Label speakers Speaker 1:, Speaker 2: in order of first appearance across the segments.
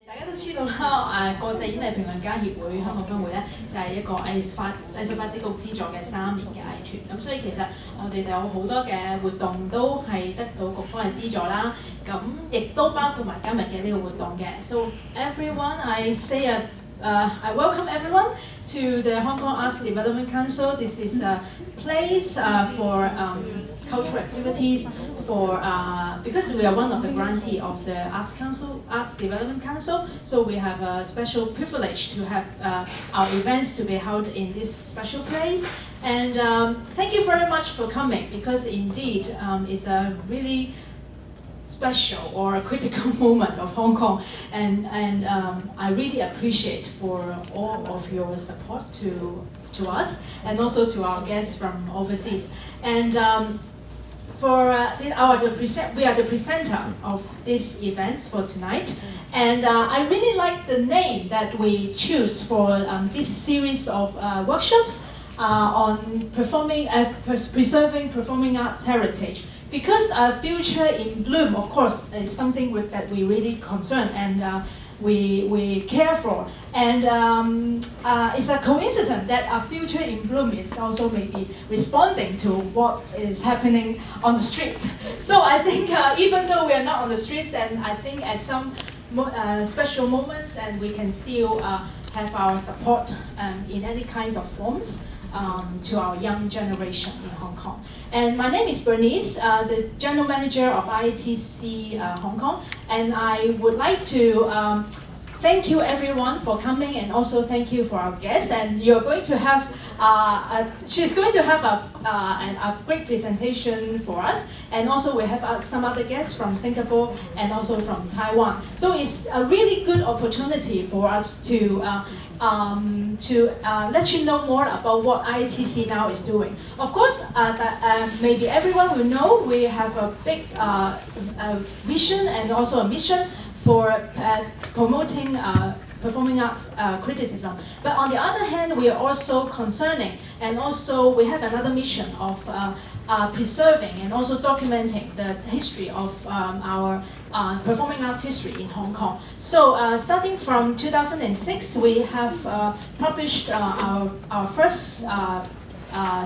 Speaker 1: 大家都知道啦，國際演藝評論家協會香港分會咧就係一個藝術發展局資助嘅3年嘅藝團，咁所以其實我哋有好多嘅活動都係得到局方嘅資助啦，咁亦都包括埋今日嘅呢個活動嘅。So everyone, I say I welcome everyone to the Hong Kong Arts Development Council. This is a place for cultural activities. Because we are one of the grantees of the Arts Development Council, so we have a special privilege to have our events to be held in this special place. And thank you very much for coming, because indeed it's a really special or a critical moment of Hong Kong, and I really appreciate for all of your support to us and also to our guests from overseas. And we are the presenter of these events for tonight, and I really like the name that we choose for this series of workshops on preserving performing arts heritage. Because future in bloom, of course, is something that we really concern and we care for. And it's a coincidence that our future in bloom is also maybe responding to what is happening on the streets. So I think even though we are not on the streets, and I think at some special moments, and we can still have our support in any kinds of forms. To our young generation in Hong Kong. And my name is Bernice, the General Manager of IATC Hong Kong, and I would like to thank you everyone for coming, and also thank you for our guests. And you're going to have, she's going to have a great presentation for us, and also we have some other guests from Singapore and also from Taiwan. So it's a really good opportunity for us to let you know more about what IATC now is doing. Of course, maybe everyone will know we have a big vision and also a mission for promoting performing arts criticism. But on the other hand, we are also concerning, and also we have another mission of preserving and also documenting the history of our performing arts history in Hong Kong. So starting from 2006, we have published our first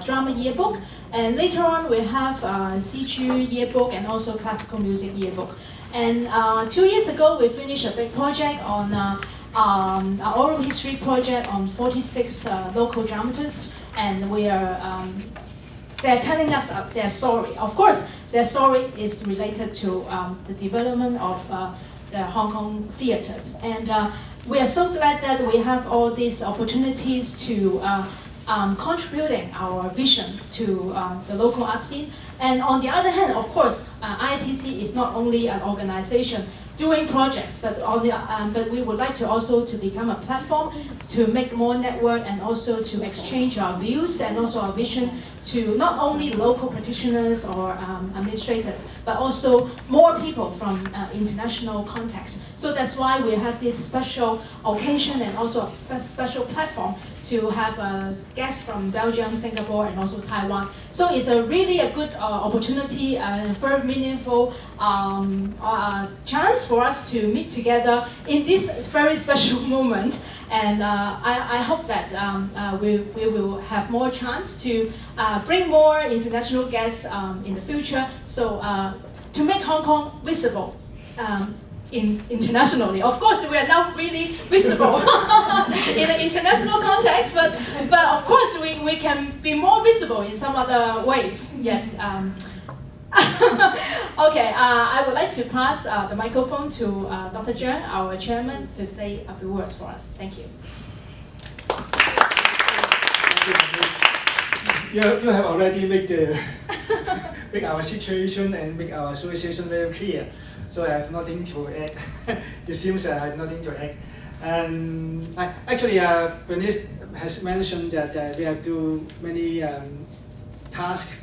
Speaker 1: drama yearbook, and later on we have CG yearbook and also classical music yearbook. And 2 years ago, we finished a big project on an oral history project on 46 local dramatists, and we are they're telling us their story. Of course, their story is related to the development of the Hong Kong theaters. And we are so glad that we have all these opportunities to contributing our vision to the local art scene. And on the other hand, of course, IATC is not only an organization doing projects, but we would like to also to become a platform to make more network and also to exchange our views and also our vision to not only local practitioners or administrators, but also more people from international context. So that's why we have this special occasion and also a special platform to have guests from Belgium, Singapore, and also Taiwan. So it's really a good opportunity and very meaningful chance for us to meet together in this very special moment. And I hope that we will have more chance to bring more international guests in the future. So to make Hong Kong visible internationally. Of course, we are not really visible in an international context, but of course we can be more visible in some other ways. Yes. Okay, I would like to pass the microphone to Dr. Zhang, our chairman, to say a few words for us. Thank you.
Speaker 2: You have already make our situation and make our association very clear. So I have nothing to add. It seems I have nothing to add. And actually, Bernice has mentioned that we have do many tasks.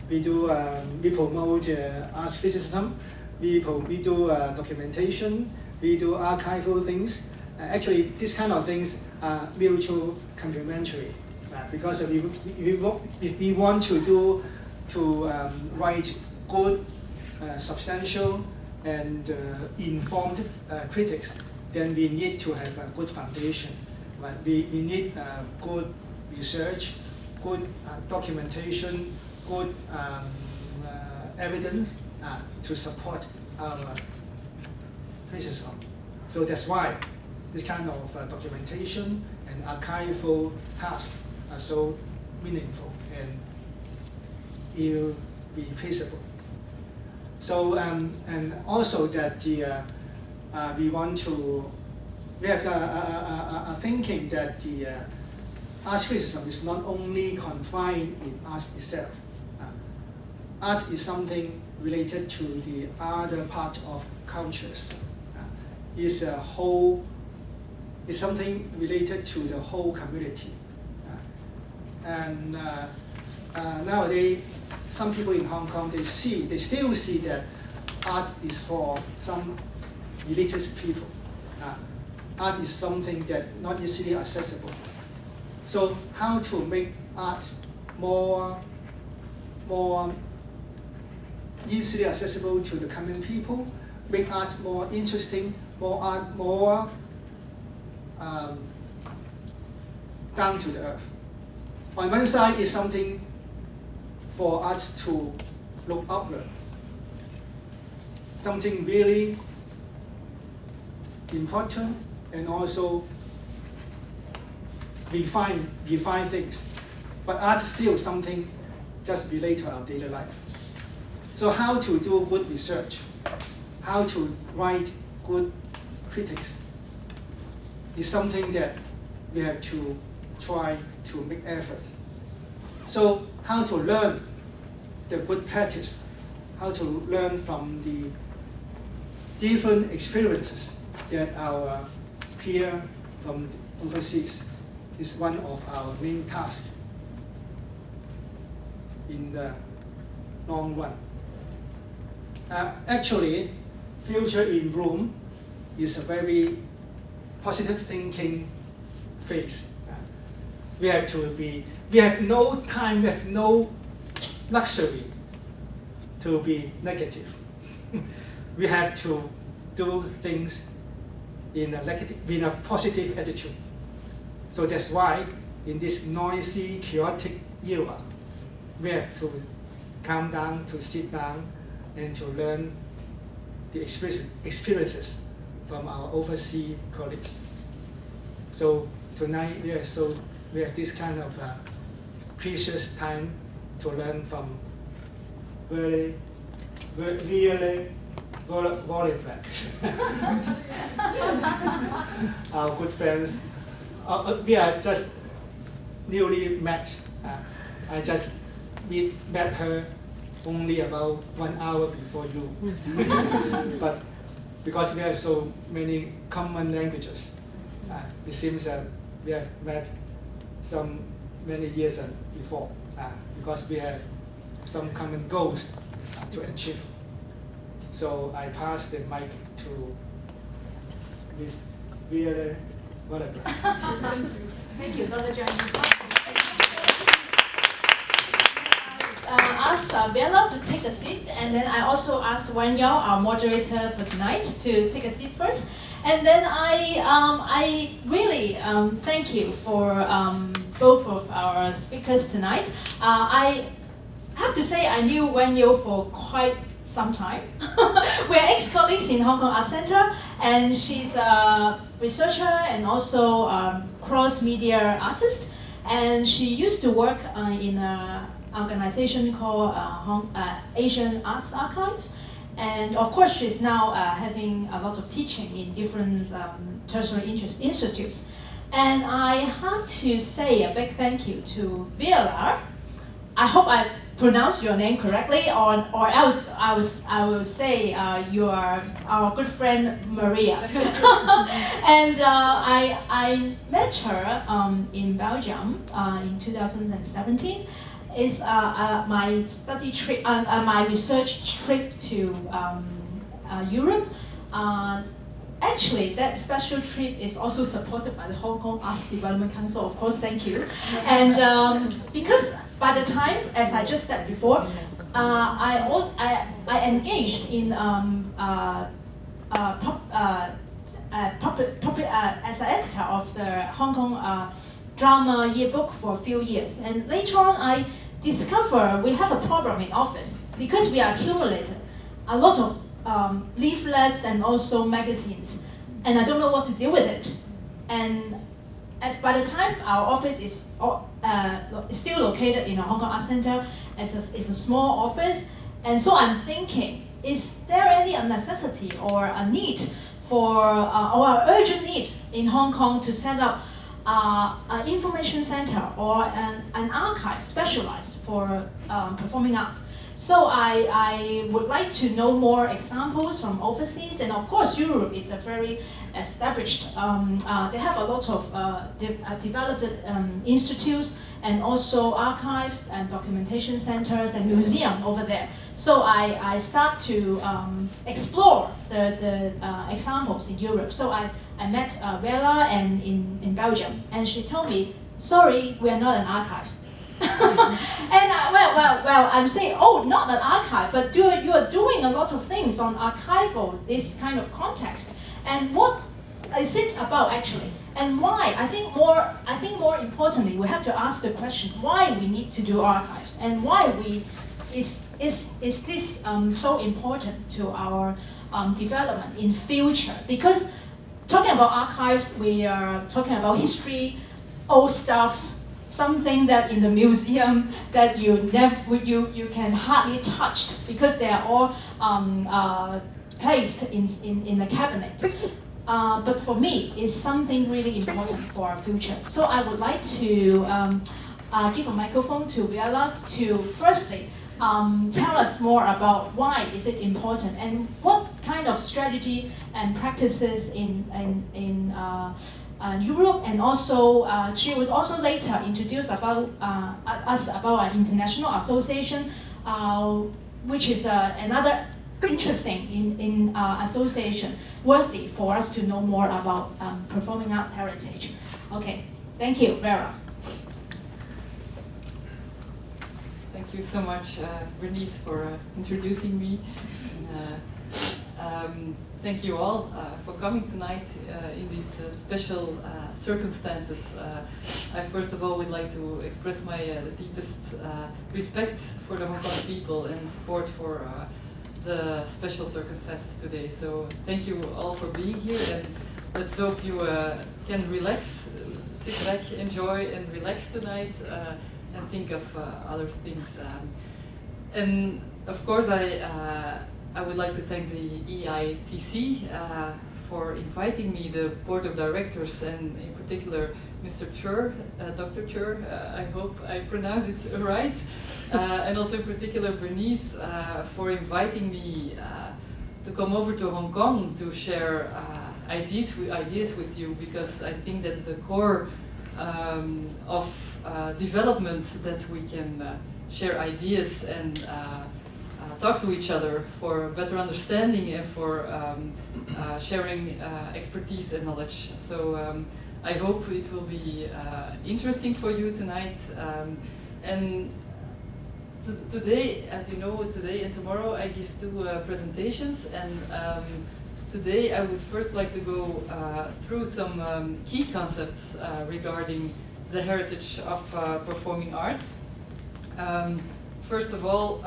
Speaker 2: We promote arts criticism. We do documentation. We do archival things. Actually, these kind of things are mutual complementary. Because if we want to write good, substantial, and informed critics, then we need to have a good foundation. Right? We need good research, good documentation, good evidence to support our criticism. So that's why this kind of documentation and archival tasks are so meaningful and irreplaceable. So and also that we have a thinking that the art criticism is not only confined in art itself. Art is something related to the other part of cultures. Is something related to the whole community. And nowadays, some people in Hong Kong, they still see that art is for some elitist people. Art is something that not easily accessible. So how to make art more easily accessible to the common people, make art more interesting, more down to the earth. On one side is something for us to look upward, something really important, and also refine things. But art is still something just related to our daily life. So how to do good research, how to write good critics is something that we have to try to make effort. So how to learn the good practice, how to learn from the different experiences that our peer from overseas is one of our main tasks in the long run. Actually, Future in Bloom is a very positive thinking phase. We have no time, we have no luxury to be negative. We have to do things in a positive attitude. So that's why in this noisy, chaotic era, we have to calm down, to sit down, and to learn the experiences from our overseas colleagues. So tonight we have this kind of precious time to learn from Veerle Wallebroek, our good friends. We are just newly met. I just met her only about 1 hour before you. But because we have so many common languages, it seems that we have met many years before, because we have some common goals to achieve. So I pass the mic to Ms. Veerle Wallebroek.
Speaker 1: Thank you, Dr. John. Ask Veerle to take a seat, and then I also ask Wan Yao, our moderator for tonight, to take a seat first. And then I really thank you for both of our speakers tonight. I have to say I knew Wan Yao for quite some time. We're ex-colleagues in Hong Kong Art Center, and she's a researcher and also cross-media artist. And she used to work in an organization called Asian Arts Archives. And of course, she's now having a lot of teaching in different tertiary institutes. And I have to say a big thank you to Veerle. I hope I pronounced your name correctly, or else I will say you are our good friend Maria. And I met her in Belgium in 2017. Is my study trip, my research trip to Europe. Actually, that special trip is also supported by the Hong Kong Arts Development Council, of course, thank you. And because by the time, as I just said before, I engaged in as an editor of the Hong Kong drama yearbook for a few years. And later on, I discovered we have a problem in office because we accumulated a lot of leaflets and also magazines, and I don't know what to do with it. And by the time our office is still located in the Hong Kong Arts Centre, it's a small office, and so I'm thinking, is there any necessity or a need for, or an urgent need in Hong Kong to set up an information center or an archive specialized for performing arts? So I would like to know more examples from overseas, and of course Europe is a very established, they have a lot of developed institutes and also archives and documentation centers and museums over there. So I start to explore the examples in Europe. So I met Veerle and in Belgium, and she told me, sorry, we are not an archive. And well, I'm saying, oh, not an archive, but you are doing a lot of things on archival, this kind of context. And what is it about actually? And why? I think more importantly, we have to ask the question why we need to do archives, and why is this so important to our development in future? Because talking about archives, we are talking about history, old stuffs, something that in the museum that you can hardly touch because they are all placed in the cabinet. But for me, it's something really important for our future. So I would like to give a microphone to Veerle to firstly tell us more about why is it important and what kind of strategy and practices in Europe, and also she would also later introduce about us about an international association, which is another interesting in association, worthy for us to know more about performing arts heritage. Okay, thank you, Veerle.
Speaker 3: Thank you so much, Bernice, for introducing me. Thank you all for coming tonight in these special circumstances. I first of all would like to express my deepest respect for the Hong Kong people and support for the special circumstances today. So thank you all for being here, and let's hope you can relax, sit back, enjoy and relax tonight and think of other things. And of course I would like to thank the EITC for inviting me, the board of directors, and in particular Mr. Chur, Dr. Chur, I hope I pronounce it right, and also in particular Bernice for inviting me to come over to Hong Kong to share ideas with you, because I think that's the core of development, that we can share ideas and talk to each other for better understanding and for sharing expertise and knowledge. So I hope it will be interesting for you tonight. And today, as you know, today and tomorrow I give two presentations, and today I would first like to go through some key concepts regarding the heritage of performing arts. First of all,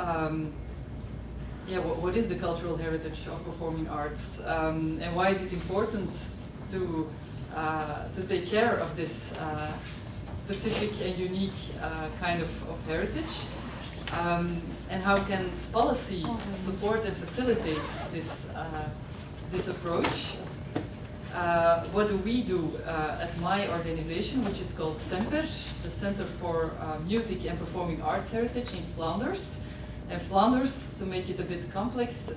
Speaker 3: what is the cultural heritage of performing arts, and why is it important to take care of this specific and unique kind of heritage, and how can policy support and facilitate this approach? What do we do at my organization, which is called CEMPER, the Center for Music and Performing Arts Heritage in Flanders. And Flanders, to make it a bit complex,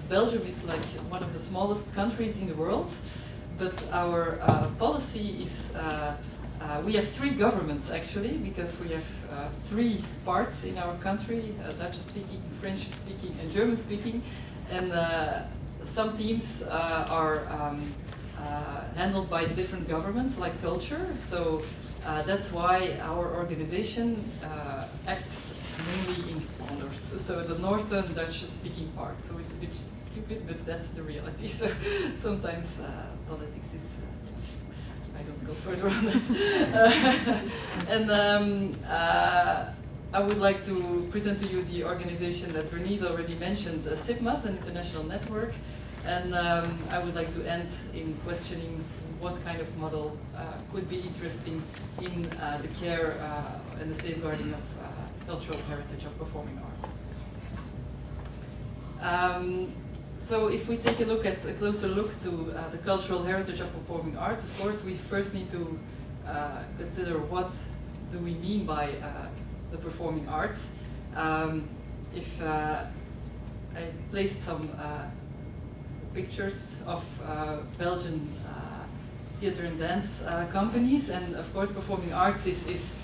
Speaker 3: Belgium is like one of the smallest countries in the world, but our policy is, we have three governments actually, because we have three parts in our country, Dutch-speaking, French-speaking and German-speaking, and some teams are handled by different governments, like culture, so that's why our organization acts mainly Netherlanders, so the northern Dutch-speaking part. So it's a bit stupid, but that's the reality. So sometimes politics is. I don't go further on that. And I would like to present to you the organization that Bernice already mentioned, SIGMAS, an international network. And I would like to end in questioning what kind of model could be interesting in the care and the safeguarding of cultural heritage of performing arts. So if we take a closer look to the cultural heritage of performing arts, of course we first need to consider what do we mean by the performing arts. If I placed some pictures of Belgian theater and dance companies, and of course performing arts is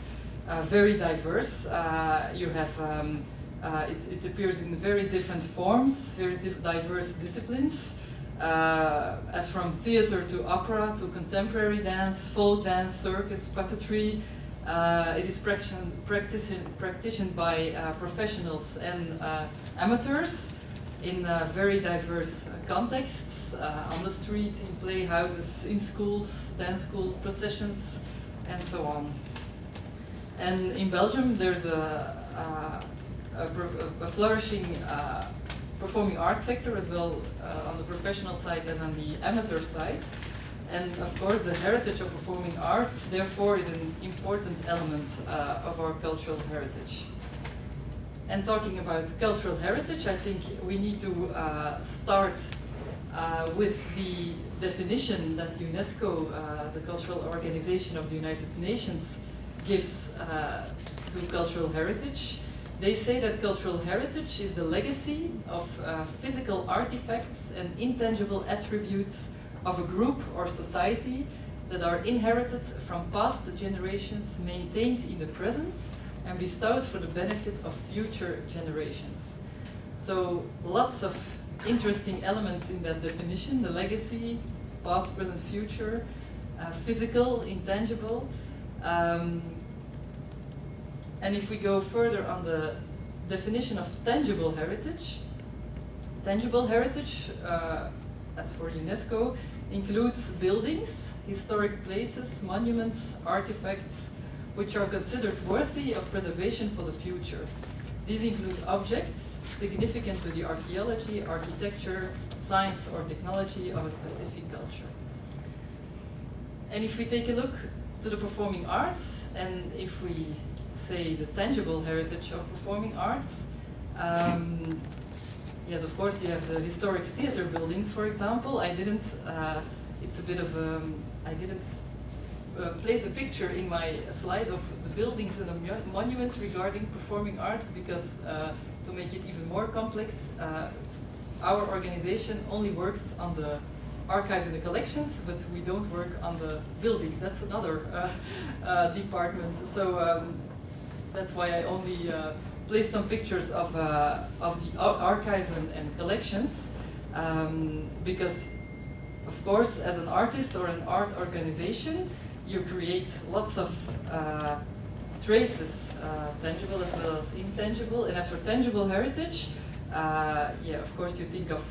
Speaker 3: very diverse. You have it appears in very different forms, very diverse disciplines, as from theater to opera to contemporary dance, folk dance, circus, puppetry. It is practiced by professionals and amateurs in very diverse contexts, on the street, in playhouses, in schools, dance schools, processions, and so on. And in Belgium, there's a flourishing performing arts sector as well on the professional side as on the amateur side. And of course, the heritage of performing arts, therefore, is an important element of our cultural heritage. And talking about cultural heritage, I think we need to start with the definition that UNESCO, the cultural organization of the United Nations, gives to cultural heritage. They say that cultural heritage is the legacy of physical artifacts and intangible attributes of a group or society that are inherited from past generations, maintained in the present, and bestowed for the benefit of future generations. So lots of interesting elements in that definition: the legacy, past, present, future, physical, intangible. And if we go further on the definition of tangible heritage, as for UNESCO, includes buildings, historic places, monuments, artifacts, which are considered worthy of preservation for the future. These include objects significant to the archaeology, architecture, science, or technology of a specific culture. And if we take a look to the performing arts, and if we say the tangible heritage of performing arts, yes, of course, you have the historic theater buildings, for example. I didn't, it's a bit of, I didn't place a picture in my slide of the buildings and the monuments regarding performing arts because to make it even more complex, our organization only works on the archives and the collections, but we don't work on the buildings. That's another department. So that's why I only placed some pictures of the archives and collections, because, of course, as an artist or an art organization, you create lots of traces, tangible as well as intangible. And as for tangible heritage, yeah, of course, you think of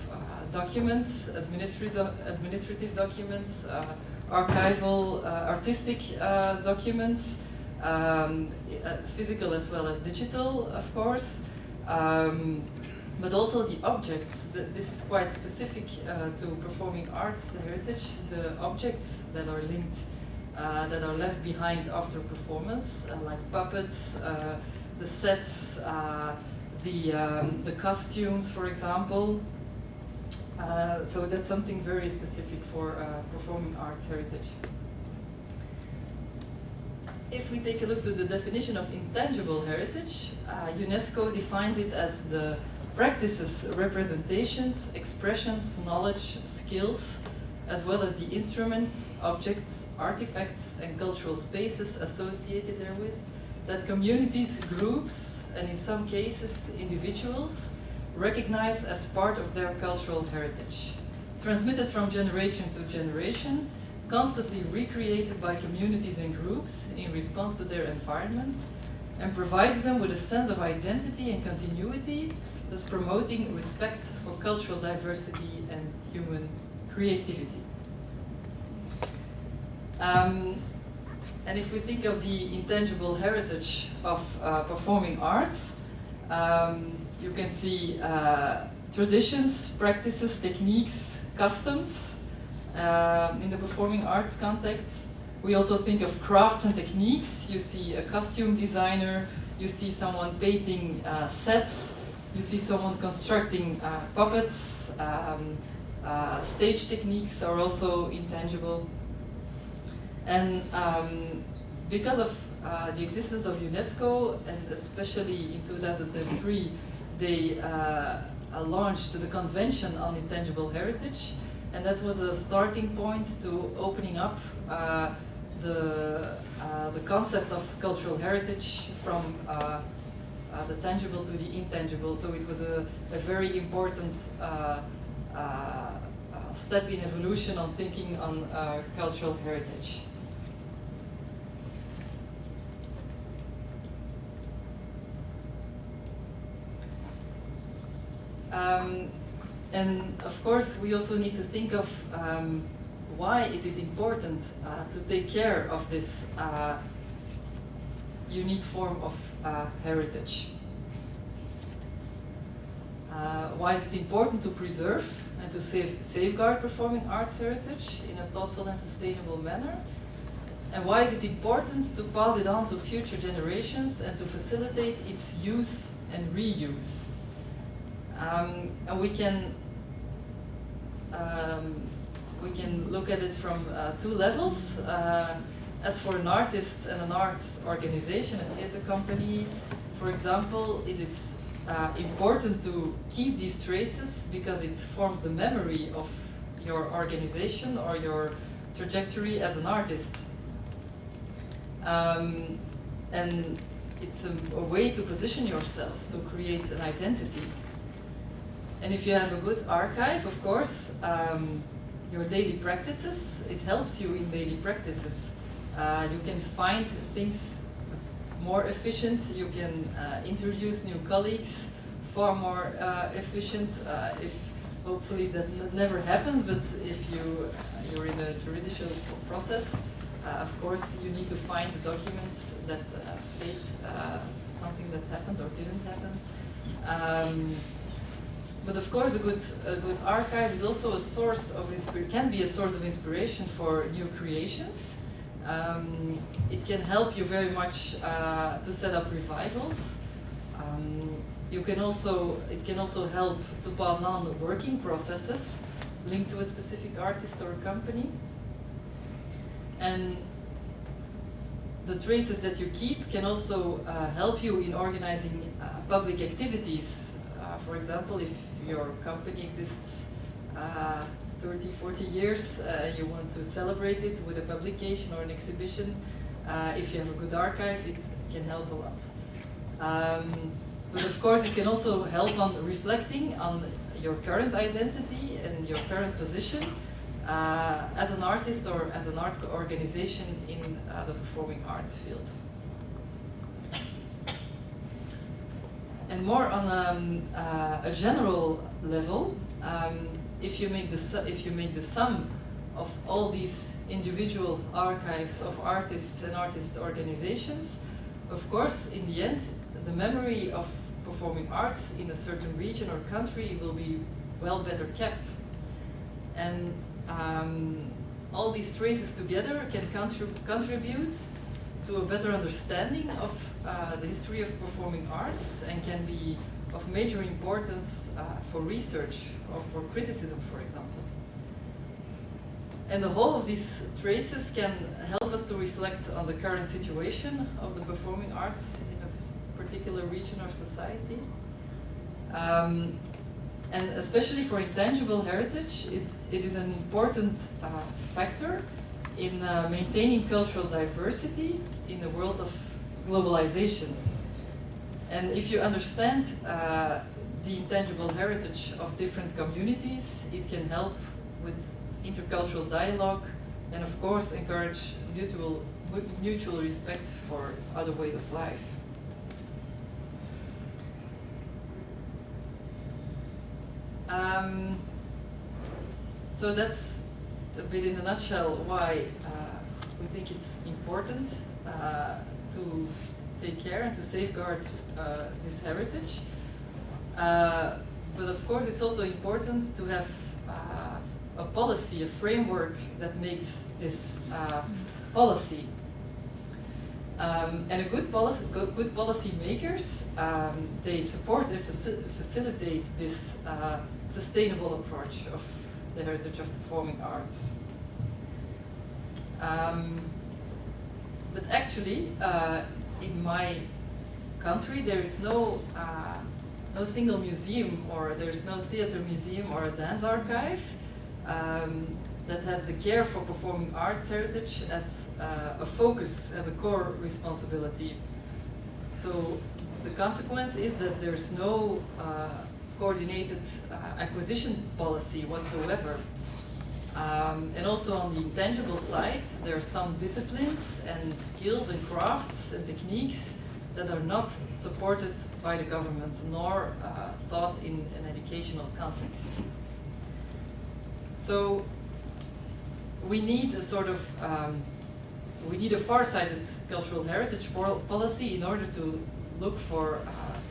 Speaker 3: documents, administrative documents, archival, artistic documents, physical as well as digital, of course, but also the objects. This is quite specific to performing arts heritage, the objects that are linked, that are left behind after performance, like puppets, the sets, the costumes, for example. So that's something very specific for performing arts heritage. If we take a look to the definition of intangible heritage, UNESCO defines it as the practices, representations, expressions, knowledge, skills, as well as the instruments, objects, artifacts, and cultural spaces associated therewith, that communities, groups, and in some cases individuals, recognize as part of their cultural heritage, transmitted from generation to generation, constantly recreated by communities and groups in response to their environment, and provides them with a sense of identity and continuity, thus promoting respect for cultural diversity and human creativity. And if we think of the intangible heritage of performing arts, you can see traditions, practices, techniques, customs in the performing arts context. We also think of crafts and techniques. You see a costume designer, you see someone painting sets, you see someone constructing puppets. Stage techniques are also intangible. And because of the existence of UNESCO, and especially in 2003, they launched the Convention on Intangible Heritage, and that was a starting point to opening up the concept of cultural heritage from the tangible to the intangible. So it was a very important step in evolution on thinking on cultural heritage. And of course, we also need to think of why is it important to take care of this unique form of heritage. Why is it important to preserve and to safeguard performing arts heritage in a thoughtful and sustainable manner? And why is it important to pass it on to future generations and to facilitate its use and reuse? And we can look at it from two levels. As for an artist and an arts organization, a theater company, for example, it is important to keep these traces because it forms the memory of your organization or your trajectory as an artist. And it's a way to position yourself, to create an identity. And if you have a good archive, of course, your daily practices, it helps you in daily practices. You can find things more efficient, you can introduce new colleagues far more efficient. If hopefully that never happens, but if you're in a judicial process, of course you need to find the documents that state something that happened or didn't happen. But of course, a good archive is also a source of can be a source of inspiration for new creations. It can help you very much to set up revivals. It can also help to pass on working processes linked to a specific artist or a company. And the traces that you keep can also help you in organizing public activities. For example, if your company exists 30, 40 years, you want to celebrate it with a publication or an exhibition, if you have a good archive, it can help a lot. But of course, it can also help on reflecting on your current identity and your current position as an artist or as an art organization in the performing arts field. And more on a general level, if you make the sum of all these individual archives of artists and artist organizations, of course, in the end, the memory of performing arts in a certain region or country will be well better kept. And all these traces together can contribute to a better understanding of the history of performing arts and can be of major importance for research or for criticism, for example. And the whole of these traces can help us to reflect on the current situation of the performing arts in a particular region or society. And especially for intangible heritage, it is an important factor in maintaining cultural diversity in the world of globalization. And if you understand the intangible heritage of different communities, it can help with intercultural dialogue and of course encourage mutual respect for other ways of life. So that's a bit in a nutshell why we think it's important to take care and to safeguard this heritage. But of course it's also important to have a policy, a framework that makes this policy. And a good policy makers, they support and facilitate this sustainable approach of the heritage of performing arts. But actually, in my country, there is no single museum, or there's no theater museum or a dance archive that has the care for performing arts heritage as a focus, as a core responsibility. So the consequence is that there's no coordinated acquisition policy whatsoever. And also on the intangible side, there are some disciplines and skills and crafts and techniques that are not supported by the government, nor taught in an educational context. So we need a sort of we need a far-sighted cultural heritage policy in order to look for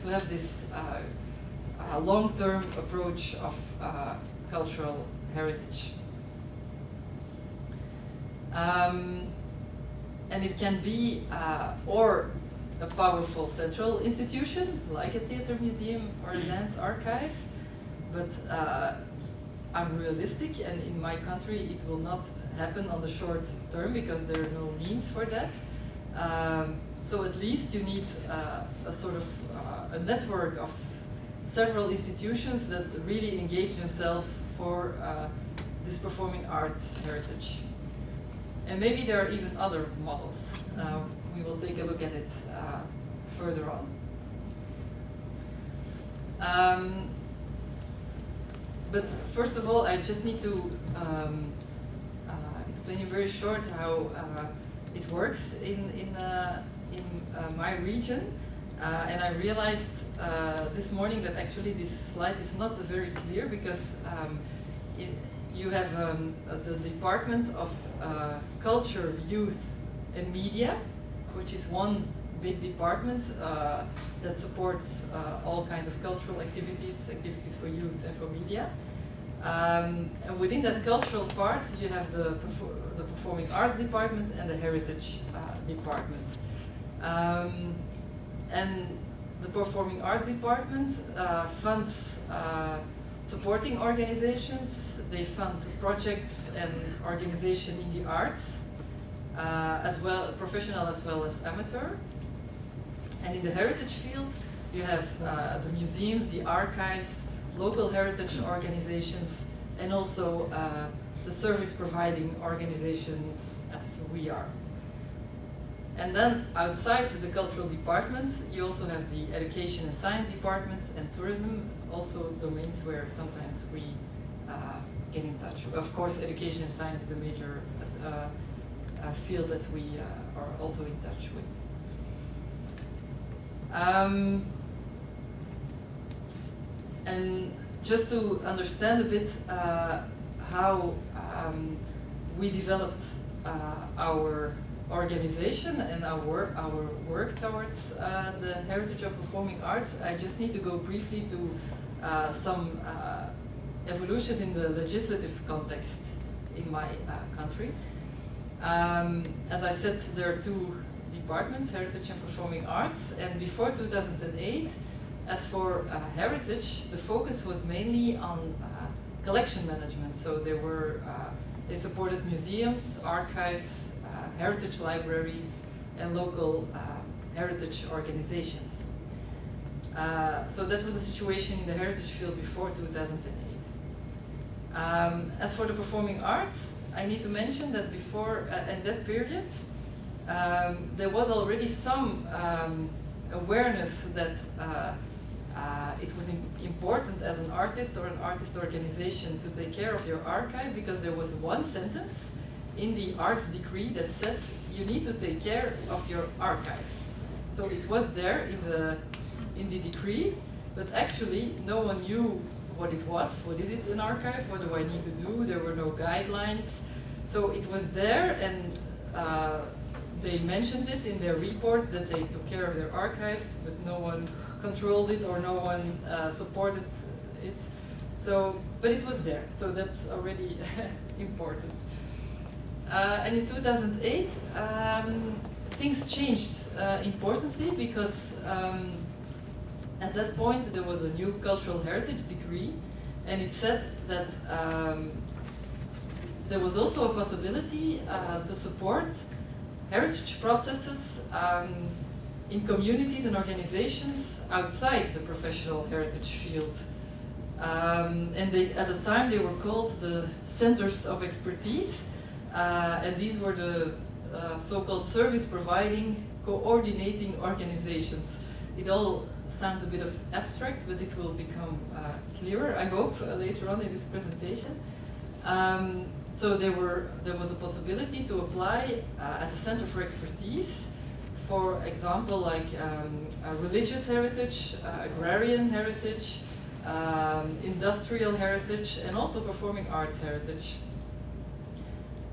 Speaker 3: to have this long-term approach of cultural heritage. And it can be or a powerful central institution like a theater museum or a dance archive, but I'm realistic, and in my country it will not happen on the short term because there are no means for that. So at least you need a sort of a network of several institutions that really engage themselves for this performing arts heritage. And maybe there are even other models. We will take a look at it further on. But first of all, I just need to explain you very short how it works in my region. And I realized this morning that actually this slide is not very clear because you have the Department of Culture, Youth and Media, which is one big department that supports all kinds of cultural activities for youth and for media. And within that cultural part, you have the Performing Arts Department and the Heritage Department. And the Performing Arts Department funds supporting organizations. They fund projects and organization in the arts, as well professional as well as amateur. And in the heritage field, you have the museums, the archives, local heritage organizations, and also the service providing organizations as we are. And then outside the cultural department, you also have the education and science department and tourism, also domains where sometimes we get in touch. Of course, education and science is a major field that we are also in touch with. And just to understand a bit how we developed our organization and our work towards the heritage of performing arts, I just need to go briefly to some evolutions in the legislative context in my country. As I said, there are two departments, heritage and performing arts, and before 2008, as for heritage, the focus was mainly on collection management. So they supported museums, archives, heritage libraries, and local heritage organizations. So that was the situation in the heritage field before 2008. As for the performing arts, I need to mention that before, in that period, there was already some awareness that it was important as an artist or an artist organization to take care of your archive, because there was one sentence in the arts decree that said you need to take care of your archive. So it was there in the decree, but actually no one knew what it was. What is it, an archive? What do I need to do? There were no guidelines. So it was there, and they mentioned it in their reports that they took care of their archives, but no one controlled it or no one supported it. So, but it was there, so that's already important. And in 2008, things changed importantly because at that point there was a new cultural heritage decree, and it said that there was also a possibility to support heritage processes in communities and organizations outside the professional heritage field. And at the time they were called the centers of expertise, and these were the so-called service providing, coordinating organizations. It all sounds a bit of abstract, but it will become clearer, I hope, later on in this presentation. So there was a possibility to apply as a center for expertise, for example, like religious heritage, agrarian heritage, industrial heritage, and also performing arts heritage.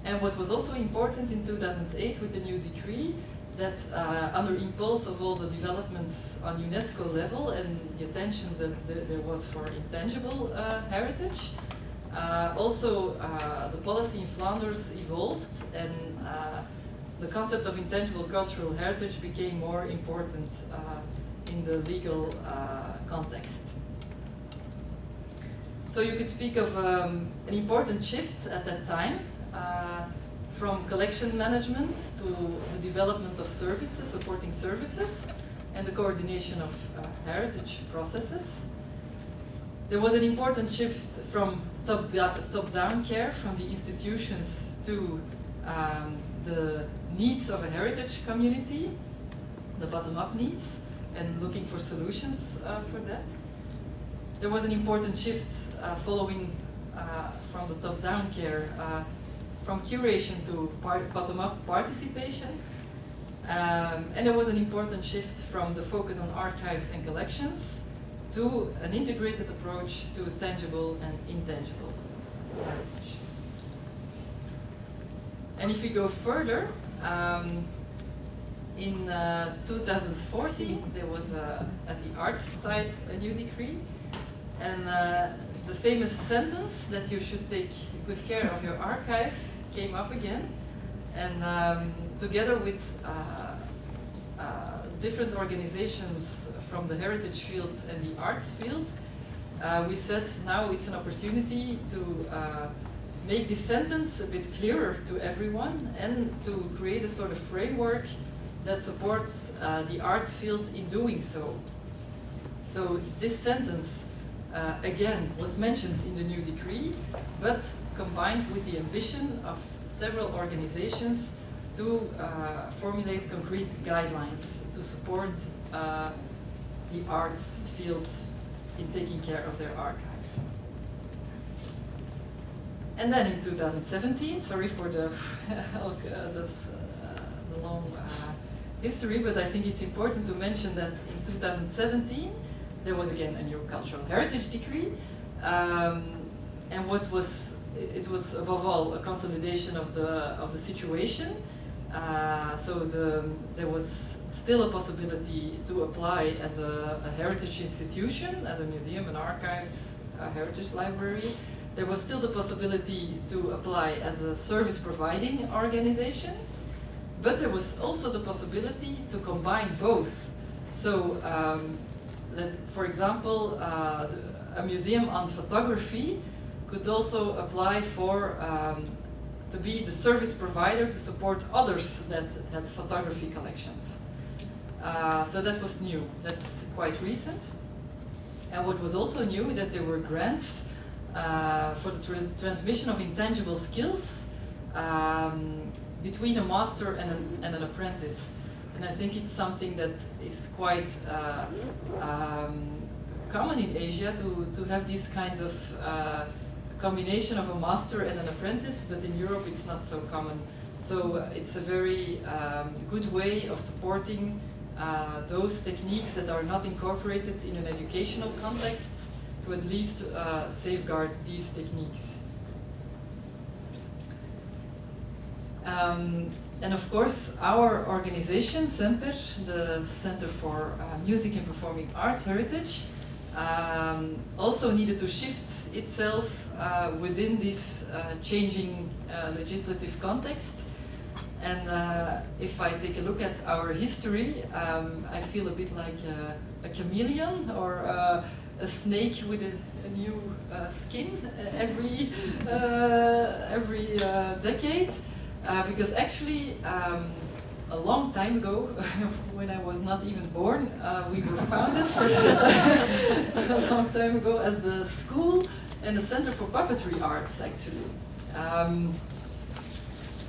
Speaker 3: And what was also important in 2008 with the new decree, that under impulse of all the developments on UNESCO level and the attention that there was for intangible heritage, also the policy in Flanders evolved, and the concept of intangible cultural heritage became more important in the legal context. So you could speak of an important shift at that time, from collection management to the development of services, supporting services, and the coordination of heritage processes. There was an important shift from top-down care from the institutions to the needs of a heritage community, the bottom-up needs, and looking for solutions for that. There was an important shift following from the top-down care, from curation to bottom-up participation. And there was an important shift from the focus on archives and collections to an integrated approach to tangible and intangible heritage. And if we go further, in 2014 there was at the arts side a new decree, and the famous sentence that you should take good care of your archive came up again, and together with different organizations from the heritage field and the arts field, we said now it's an opportunity to make this sentence a bit clearer to everyone and to create a sort of framework that supports the arts field in doing so. So this sentence again was mentioned in the new decree, but combined with the ambition of several organizations to formulate concrete guidelines to support the arts field in taking care of their archive. And then in 2017, sorry for the long history, but I think it's important to mention that in 2017 there was again a new cultural heritage decree, and it was above all a consolidation of the situation. So there was still a possibility to apply as a heritage institution, as a museum, an archive, a heritage library. There was still the possibility to apply as a service providing organization, but there was also the possibility to combine both. So, for example, a museum on photography could also apply for to be the service provider to support others that had photography collections. So that was new. That's quite recent. And what was also new, that there were grants for the transmission of intangible skills between a master and an apprentice. And I think it's something that is quite common in Asia to have these kinds of combination of a master and an apprentice, but in Europe it's not so common. So it's a very good way of supporting those techniques that are not incorporated in an educational context to at least safeguard these techniques. And of course, our organization, CEMPER, the Center for Music and Performing Arts Heritage, also needed to shift itself within this changing legislative context. And if I take a look at our history, I feel a bit like a chameleon or a snake with a new skin every decade. Because actually, a long time ago, when I was not even born, we were founded a long time ago as the School and the Center for Puppetry Arts, actually.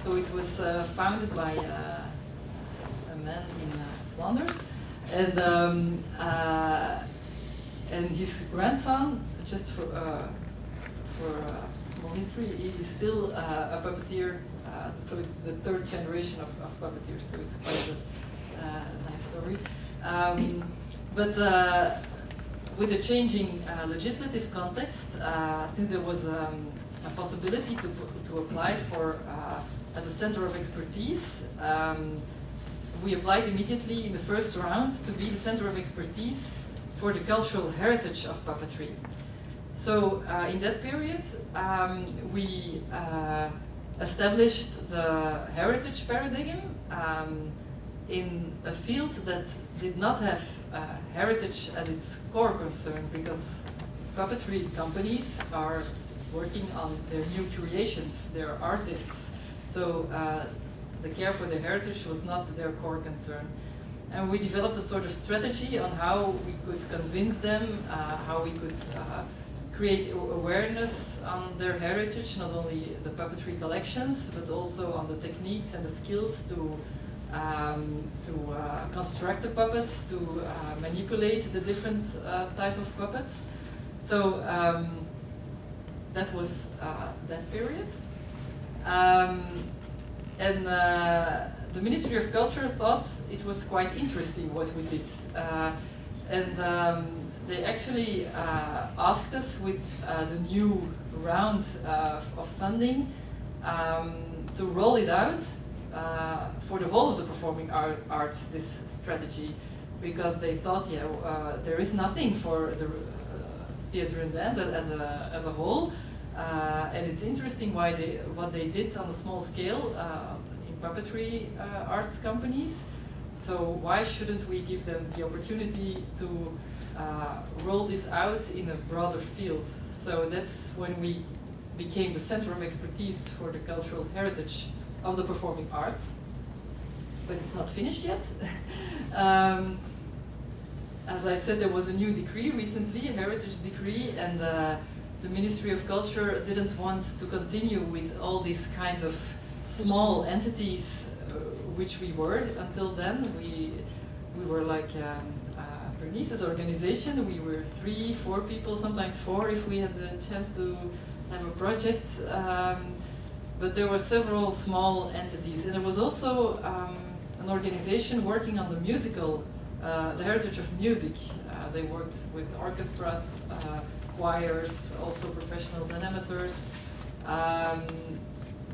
Speaker 3: So it was founded by a man in Flanders, and his grandson, just for small history, he is still a puppeteer. So it's the third generation of puppeteers, so it's quite a nice story. But with the changing legislative context, since there was a possibility to apply for as a center of expertise, we applied immediately in the first round to be the center of expertise for the cultural heritage of puppetry. So in that period, we established the heritage paradigm in a field that did not have heritage as its core concern, because puppetry companies are working on their new creations, they're artists. So the care for the heritage was not their core concern. And we developed a sort of strategy on how we could convince them, how we could create awareness on their heritage, not only the puppetry collections, but also on the techniques and the skills to construct the puppets, to manipulate the different type of puppets. So that was that period. And the Ministry of Culture thought it was quite interesting what we did. They actually asked us with the new round of funding to roll it out for the whole of the performing arts, this strategy, because they thought, yeah, there is nothing for the theater and dance as a whole, and it's interesting what they did on a small scale in puppetry arts companies. So why shouldn't we give them the opportunity to roll this out in a broader field? So that's when we became the center of expertise for the cultural heritage of the performing arts. But it's not finished yet. As I said, there was a new decree recently, a heritage decree, and the Ministry of Culture didn't want to continue with all these kinds of small entities, which we were until then. We were like Bernice's organization. We were 3, 4 people, sometimes 4 if we had the chance to have a project. But there were several small entities, and there was also an organization working on the musical, the heritage of music. They worked with orchestras, choirs, also professionals and amateurs.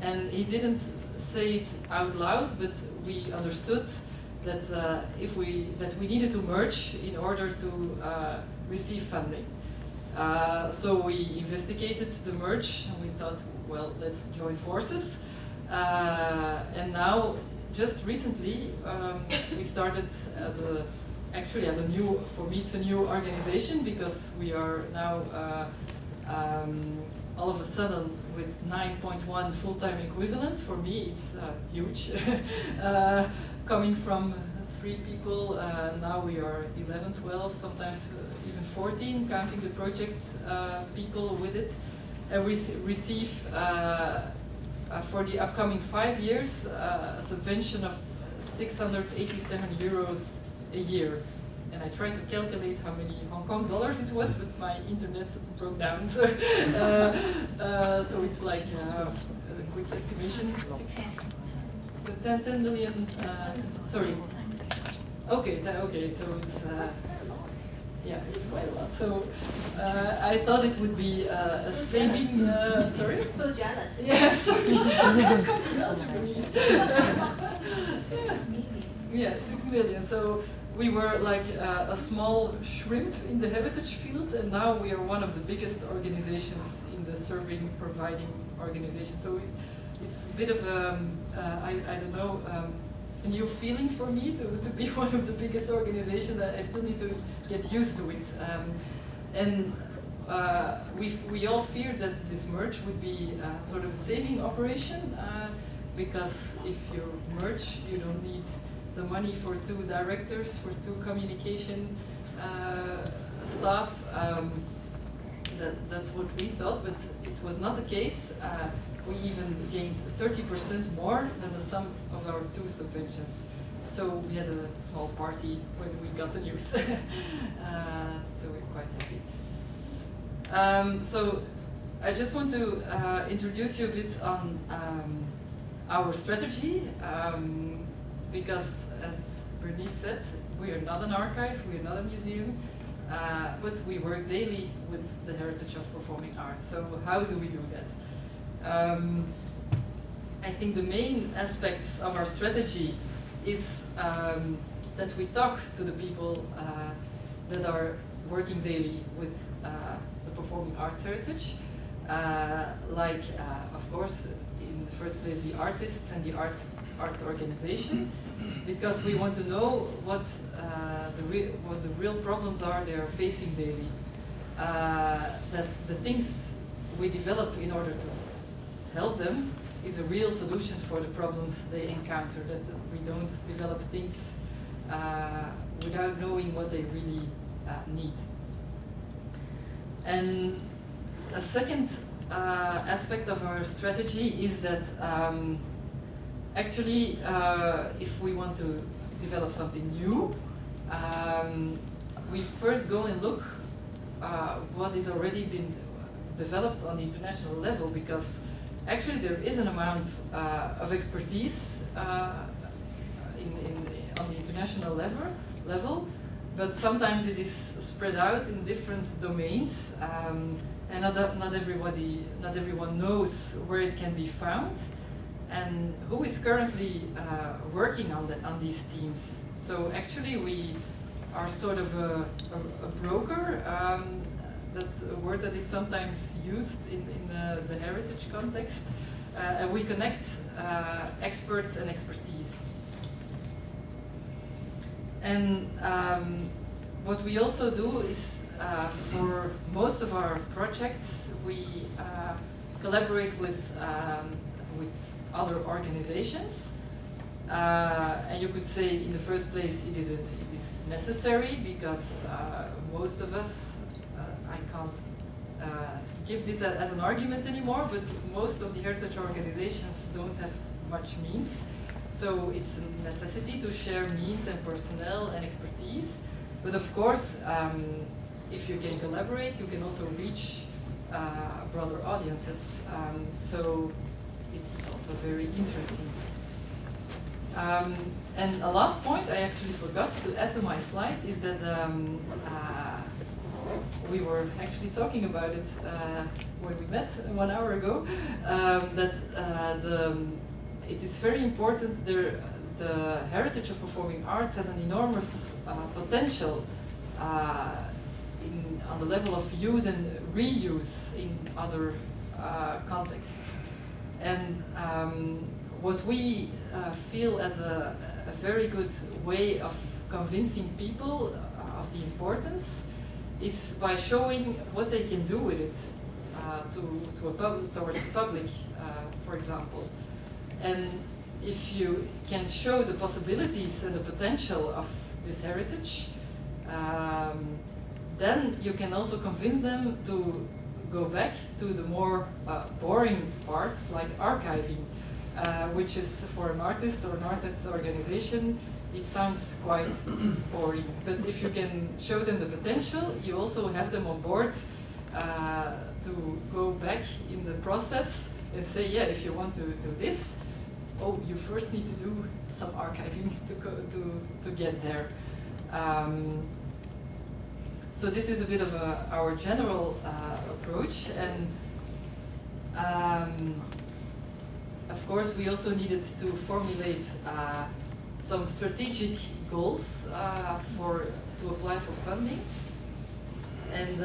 Speaker 3: And he didn't say it out loud, but we understood that we needed to merge in order to receive funding. So we investigated the merge, and we thought, well, let's join forces. And now, just recently, we started actually as a new, for me it's a new organization, because we are now all of a sudden with 9.1 full-time equivalent. For me it's huge. Coming from 3 people, now we are 11, 12, sometimes even 14, counting the project people with it. And we receive for the upcoming 5 years a subvention of 687 euros a year. And I tried to calculate how many Hong Kong dollars it was, but my internet broke down. So, so it's like a quick estimation. 10 million. Sorry. Okay. Okay. So it's Yeah, it's quite a lot. So I thought it would be a saving. Sorry.
Speaker 1: So jealous.
Speaker 3: Yeah, sorry. Come to Belgium, please.
Speaker 1: 6 million.
Speaker 3: Yeah, 6 million. So we were like a small shrimp in the heritage field, and now we are one of the biggest organizations in the serving providing organization. So it's a bit of I don't know. A new feeling for me to be one of the biggest organizations. That I still need to get used to it. And we all feared that this merge would be sort of a saving operation, because if you merge, you don't need the money for 2 directors, for 2 communication staff. That's what we thought, but it was not the case. We even gained 30% more than the sum of our 2 subventions. So we had a small party when we got the news. So we're quite happy. So I just want to introduce you a bit on our strategy, because as Bernice said, we are not an archive, we are not a museum, but we work daily with the heritage of performing arts. So how do we do that? I think the main aspects of our strategy is that we talk to the people that are working daily with the performing arts heritage, like of course in the first place the artists and the arts organization, because we want to know what the real problems are they are facing daily, that the things we develop in order to help them is a real solution for the problems they encounter, that we don't develop things without knowing what they really need. And a second aspect of our strategy is that actually if we want to develop something new, we first go and look what is already been developed on the international level, because actually there is an amount of expertise on the international level, but sometimes it is spread out in different domains, and not everyone knows where it can be found and who is currently working on these teams. So actually we are sort of a broker. That's a word that is sometimes used in the heritage context. And we connect experts and expertise. And what we also do is, for most of our projects, we collaborate with other organizations. And you could say, in the first place, it is necessary, because most of us, I can't give this as an argument anymore, but most of the heritage organizations don't have much means. So it's a necessity to share means and personnel and expertise. But of course, if you can collaborate, you can also reach broader audiences. So it's also very interesting. And a last point I actually forgot to add to my slide is that we were actually talking about it when we met 1 hour ago, that it is very important. The heritage of performing arts has an enormous potential on the level of use and reuse in other contexts. And what we feel as a very good way of convincing people of the importance is by showing what they can do with it towards the public, for example. And if you can show the possibilities and the potential of this heritage, then you can also convince them to go back to the more boring parts, like archiving, which is for an artist or an artist's organization, it sounds quite boring. But if you can show them the potential, you also have them on board to go back in the process and say, yeah, if you want to do this, oh, you first need to do some archiving to get there. So this is a bit of our general approach, and of course we also needed to formulate some strategic goals to apply for funding. And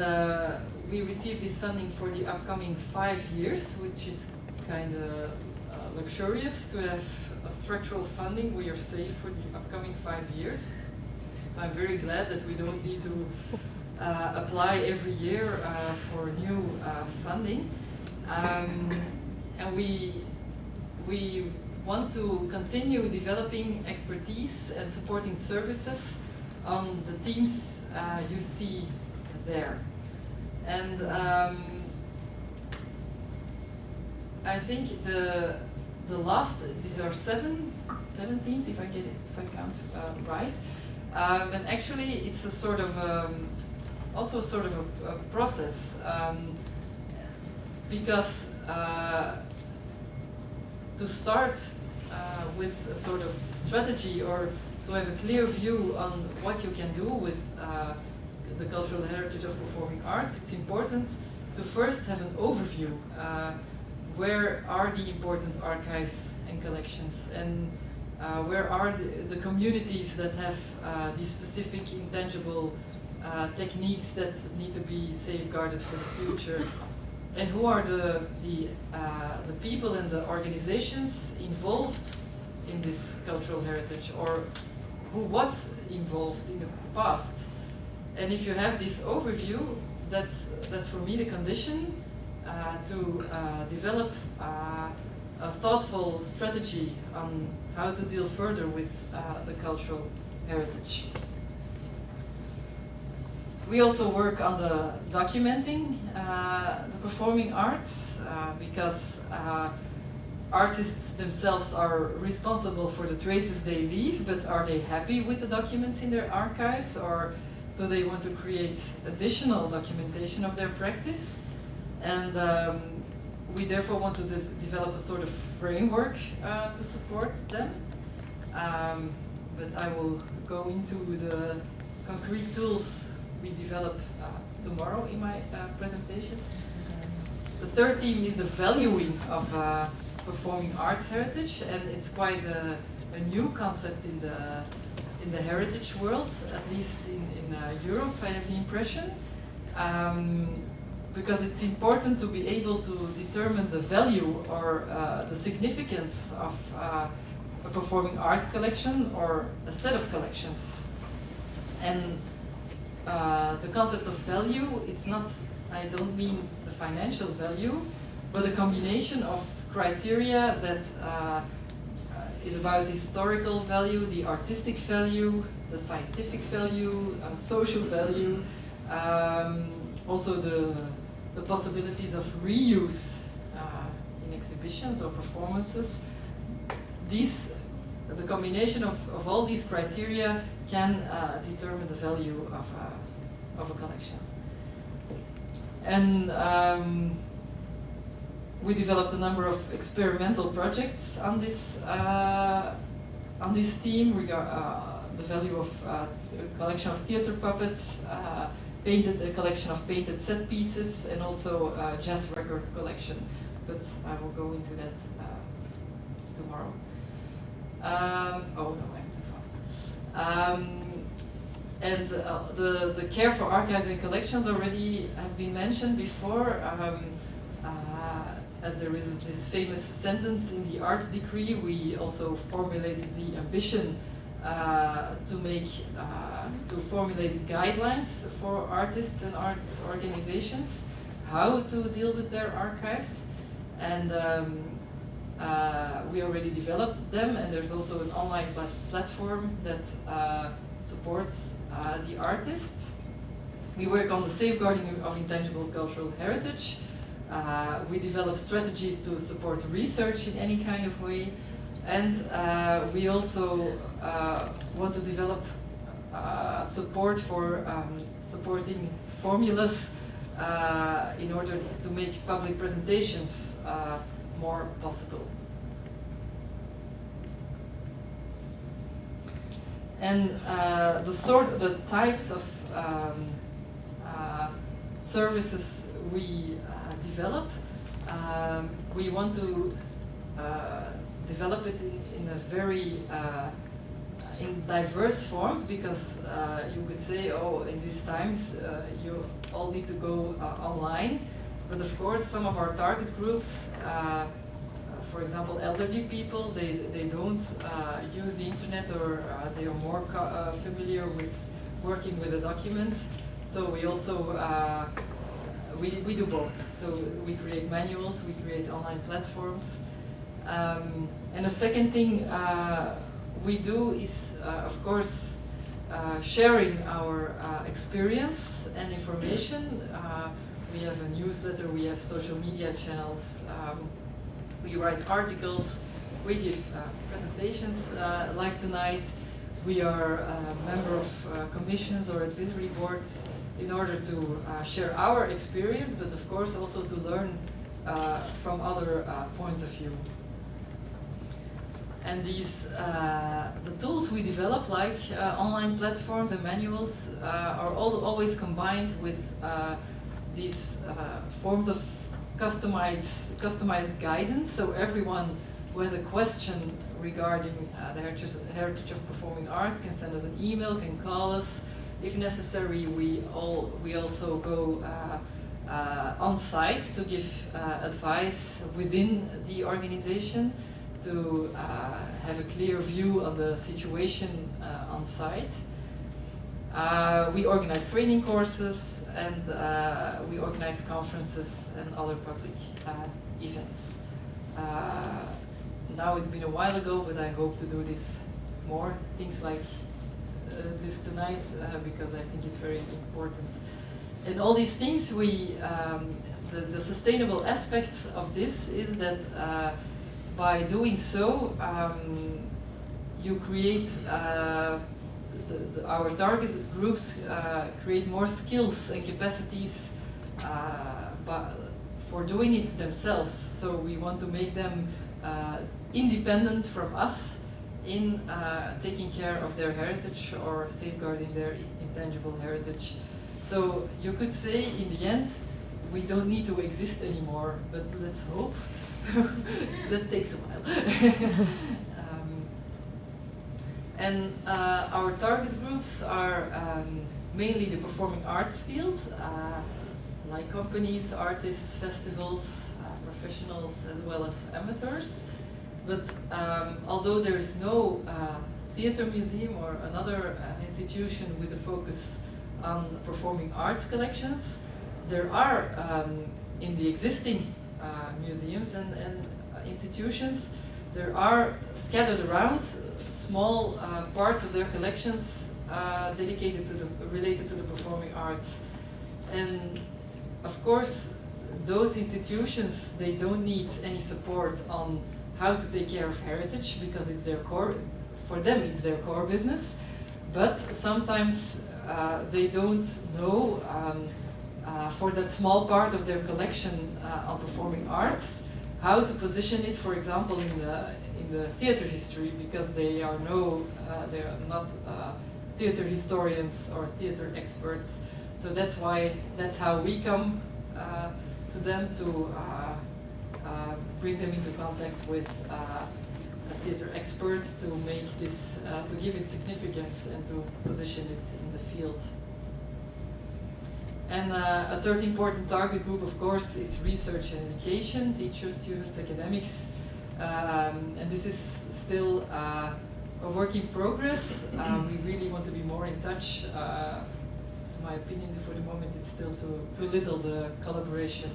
Speaker 3: we received this funding for the upcoming 5 years, which is kind of luxurious to have a structural funding. We are safe for the upcoming 5 years. So I'm very glad that we don't need to apply every year for new funding. And we want to continue developing expertise and supporting services on the themes you see there. And I think the last, these are seven themes, if I count right. And actually it's a sort of also sort of a process, because to start with a sort of strategy, or to have a clear view on what you can do with the cultural heritage of performing arts, it's important to first have an overview. Where are the important archives and collections, and where are the communities that have these specific intangible techniques that need to be safeguarded for the future, and who are the people and the organizations involved in this cultural heritage, or who was involved in the past. And if you have this overview, that's for me the condition to develop a thoughtful strategy on how to deal further with the cultural heritage. We also work on the documenting the performing arts, because artists themselves are responsible for the traces they leave, but are they happy with the documents in their archives, or do they want to create additional documentation of their practice? And we therefore want to develop a sort of framework to support them. But I will go into the concrete tools we develop tomorrow in my presentation. The third theme is the valuing of performing arts heritage, and it's quite a new concept in the heritage world, at least in Europe, I have the impression. Because it's important to be able to determine the value or the significance of a performing arts collection or a set of collections. And the concept of value, it's not, I don't mean the financial value, but a combination of criteria that is about historical value, the artistic value, the scientific value, social value, also the possibilities of reuse in exhibitions or performances. The combination of all these criteria can determine the value of a collection. And we developed a number of experimental projects on this theme, the value of a collection of theater puppets, a collection of painted set pieces, and also a jazz record collection. But I will go into that tomorrow. Oh no, I'm too fast. And the care for archives and collections already has been mentioned before. As there is this famous sentence in the arts decree, we also formulated the ambition to formulate guidelines for artists and arts organizations, how to deal with their archives. And we already developed them, and there's also an online platform that supports the artists. We work on the safeguarding of intangible cultural heritage. We develop strategies to support research in any kind of way. And we also want to develop support for supporting formulas in order to make public presentations more possible. And the types of services we develop. We want to develop it in a very in diverse forms, because you could say, oh, in these times you all need to go online. But of course, some of our target groups, for example, elderly people, they don't use the internet, or they are more familiar with working with a document. So we also we do both. So we create manuals, we create online platforms, and the second thing we do is, of course, sharing our experience and information. We have a newsletter, we have social media channels, we write articles, we give presentations like tonight. We are a member of commissions or advisory boards in order to share our experience, but of course also to learn from other points of view. And these, the tools we develop, like online platforms and manuals, are also always combined with these forms of customized guidance. So everyone who has a question regarding the heritage of performing arts can send us an email, can call us. If necessary, we also go on site to give advice within the organization, to have a clear view of the situation on site. We organize training courses, and we organize conferences and other public events. Now it's been a while ago, but I hope to do this more, things like this tonight, because I think it's very important. And all these things, the sustainable aspect of this is that by doing so, you create, our target groups create more skills and capacities for doing it themselves. So we want to make them independent from us in taking care of their heritage or safeguarding their intangible heritage. So you could say, in the end, we don't need to exist anymore, but let's hope. That takes a while. And our target groups are mainly the performing arts field, like companies, artists, festivals, professionals, as well as amateurs. But although there is no theater museum or another institution with a focus on performing arts collections, there are in the existing museums and institutions, there are scattered around small parts of their collections dedicated to related to the performing arts. And of course, those institutions, they don't need any support on how to take care of heritage, because it's their core, for them it's their core business. But sometimes they don't know, for that small part of their collection on performing arts, how to position it, for example, in the theater history, because they are not theater historians or theater experts. So that's how we come to them to bring them into contact with a theater expert to make this, to give it significance and to position it in the field. And a third important target group, of course, is research and education, teachers, students, academics. And this is still a work in progress. We really want to be more in touch. To my opinion, for the moment, it's still too little, the collaboration.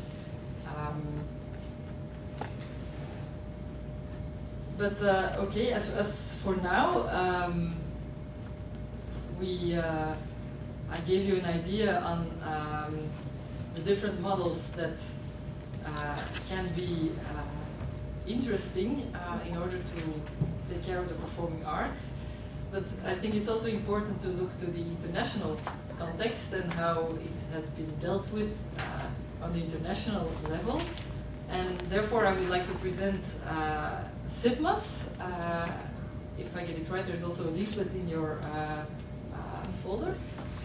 Speaker 3: But okay, as for now, I gave you an idea on the different models that can be interesting in order to take care of the performing arts. But I think it's also important to look to the international context and how it has been dealt with on the international level. And therefore, I would like to present SIPMAS. If I get it right, there's also a leaflet in your folder.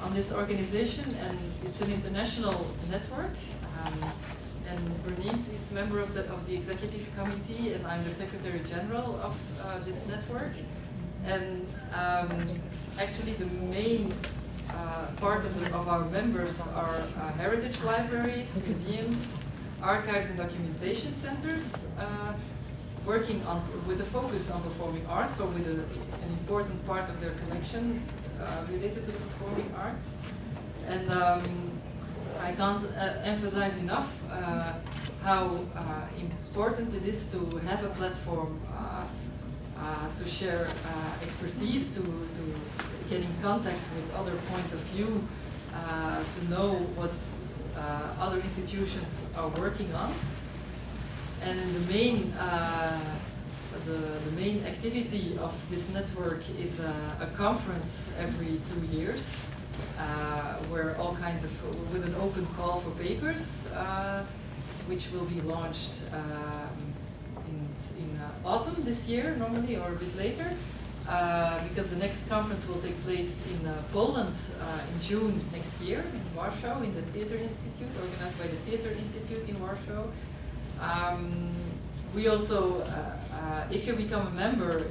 Speaker 3: on this organization, and it's an international network. And Bernice is member of the executive committee, and I'm the Secretary General of this network. And actually, the main part of our members are heritage libraries, museums, archives and documentation centers, working with a focus on performing arts, or with an important part of their collection related to the performing arts. And I can't emphasize enough how important it is to have a platform to share expertise, to get in contact with other points of view, to know what other institutions are working on. And the main activity of this network is a conference every 2 years, where all kinds of, with an open call for papers, which will be launched in autumn this year, normally, or a bit later, because the next conference will take place in Poland in June next year, in Warsaw, in the Theatre Institute, organized by the Theatre Institute in Warsaw. We also, if you become a member,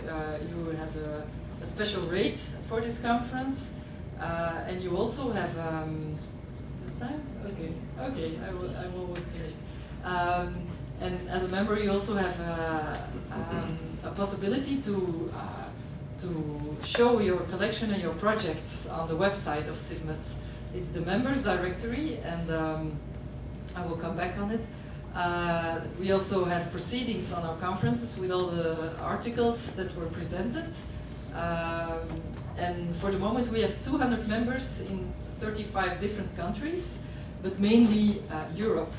Speaker 3: you have a special rate for this conference, and you also have time. Okay, I'm almost finished. And as a member, you also have a possibility to show your collection and your projects on the website of SIGMAS. It's the members directory, and I will come back on it. We also have proceedings on our conferences with all the articles that were presented. And for the moment, we have 200 members in 35 different countries, but mainly Europe.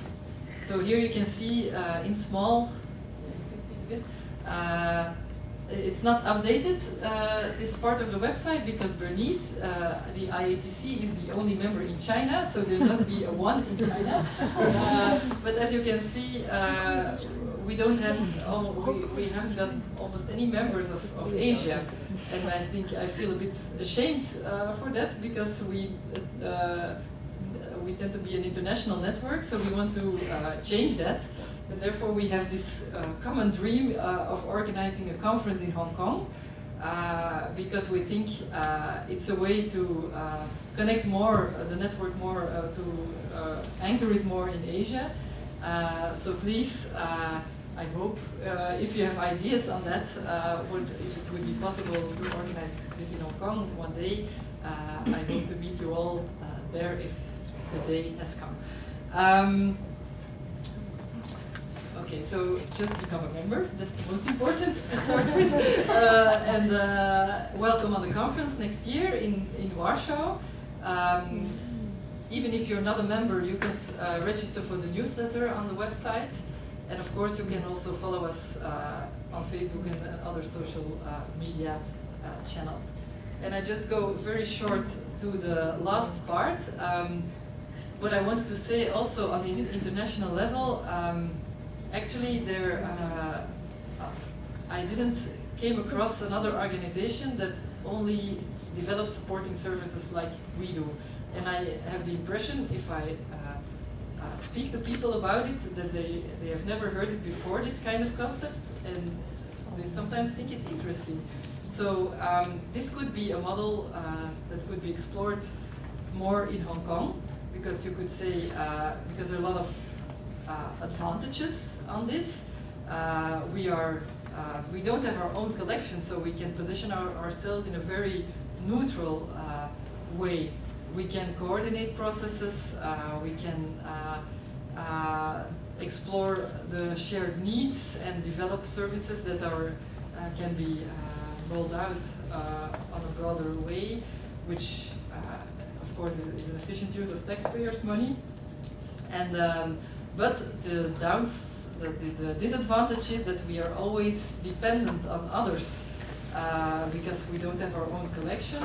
Speaker 3: So here you can see in small, it's not updated, this part of the website, because Bernice, the IATC, is the only member in China, so there must be a 1 in China. But as you can see, we don't have, we haven't got almost any members of Asia. And I think I feel a bit ashamed for that, because we tend to be an international network, so we want to change that. And therefore we have this common dream of organizing a conference in Hong Kong, because we think it's a way to connect more, the network more, to anchor it more in Asia. So please, I hope, if you have ideas on that, if it would be possible to organize this in Hong Kong one day, I hope to meet you all there if the day has come. Okay, so just become a member, that's the most important to start with. And welcome on the conference next year in Warsaw. Even if you're not a member, you can register for the newsletter on the website. And of course, you can also follow us on Facebook and other social media channels. And I just go very short to the last part. What I wanted to say also on the international level, actually I didn't came across another organization that only develops supporting services like we do. And I have the impression, if I speak to people about it, that they have never heard it before, this kind of concept, and they sometimes think it's interesting. So this could be a model that could be explored more in Hong Kong, because you could say, because there are a lot of advantages on this. We don't have our own collection, so we can position ourselves in a very neutral way. We can coordinate processes, we can explore the shared needs and develop services that can be rolled out on a broader way, which of course is an efficient use of taxpayers' money. And but the disadvantage is that we are always dependent on others, because we don't have our own collection.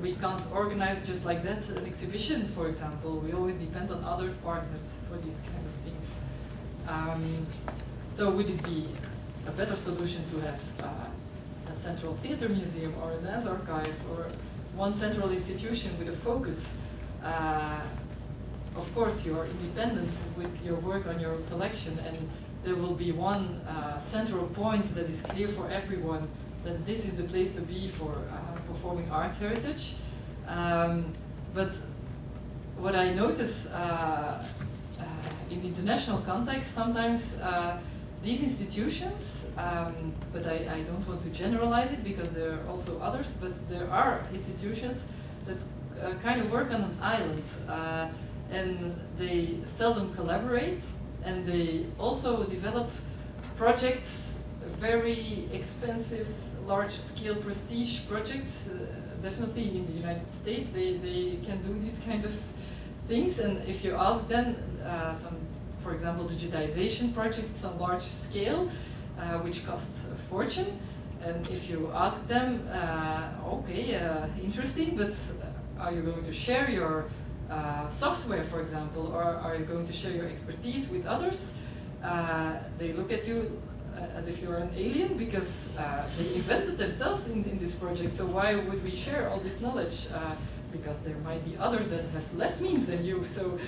Speaker 3: We can't organize just like that an exhibition, for example. We always depend on other partners for these kind of things. So would it be a better solution to have a central theater museum or a dance archive or one central institution with a focus. Of course, you are independent with your work on your collection, and there will be one central point that is clear for everyone, that this is the place to be for performing arts heritage. But what I notice in the international context, sometimes these institutions, but I don't want to generalize it because there are also others, but there are institutions that kind of work on an island, and they seldom collaborate, and they also develop projects, very expensive, large-scale prestige projects. Definitely in the United States, they can do these kind of things, and if you ask them, for example, digitization projects on large scale, which costs a fortune, and if you ask them, okay, interesting, but are you going to share your software, for example, or are you going to share your expertise with others? They look at you as if you're an alien, because they invested themselves in this project, so why would we share all this knowledge? Because there might be others that have less means than you. So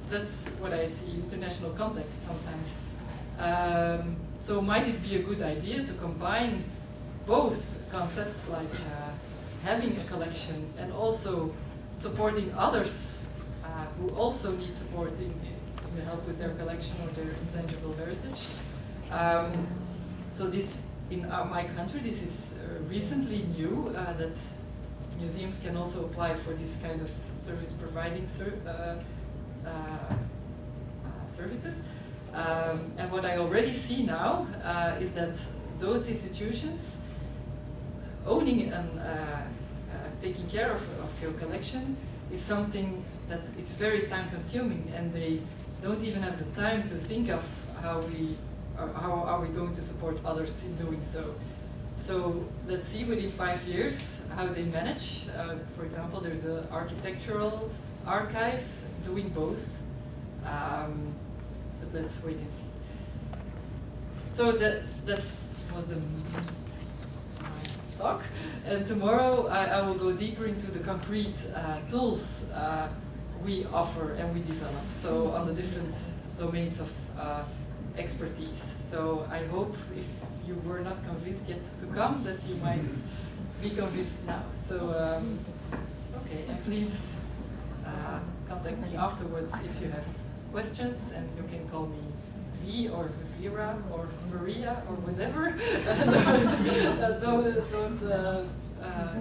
Speaker 3: that's what I see in international context sometimes. So might it be a good idea to combine both concepts, like having a collection and also supporting others who also need support in the help with their collection or their intangible heritage. So this, in my country, this is recently new, that museums can also apply for this kind of service providing services. And what I already see now is that those institutions owning and taking care of your collection is something that is very time consuming, and they don't even have the time to think of how are we going to support others in doing so. So let's see within 5 years how they manage. For example, there's an architectural archive doing both, but let's wait and see. So that was the my talk, and tomorrow I will go deeper into the concrete tools we offer and we develop, so on the different domains of expertise. So I hope if you were not convinced yet to come, that you might be convinced now. So, okay, and please contact me afterwards if you have questions, and you can call me V or Veerle or Maria or whatever.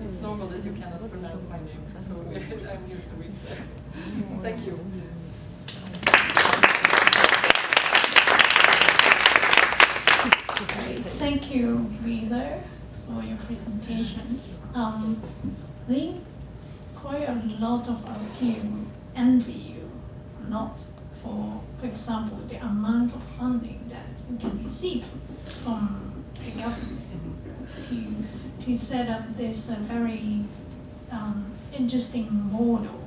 Speaker 3: It's normal that you cannot pronounce my name, so I'm used to it. So. Thank you.
Speaker 4: Thank you, Veerle, for your presentation. I think quite a lot of us here envy you, not for example, the amount of funding that you can receive from the government to set up this very interesting model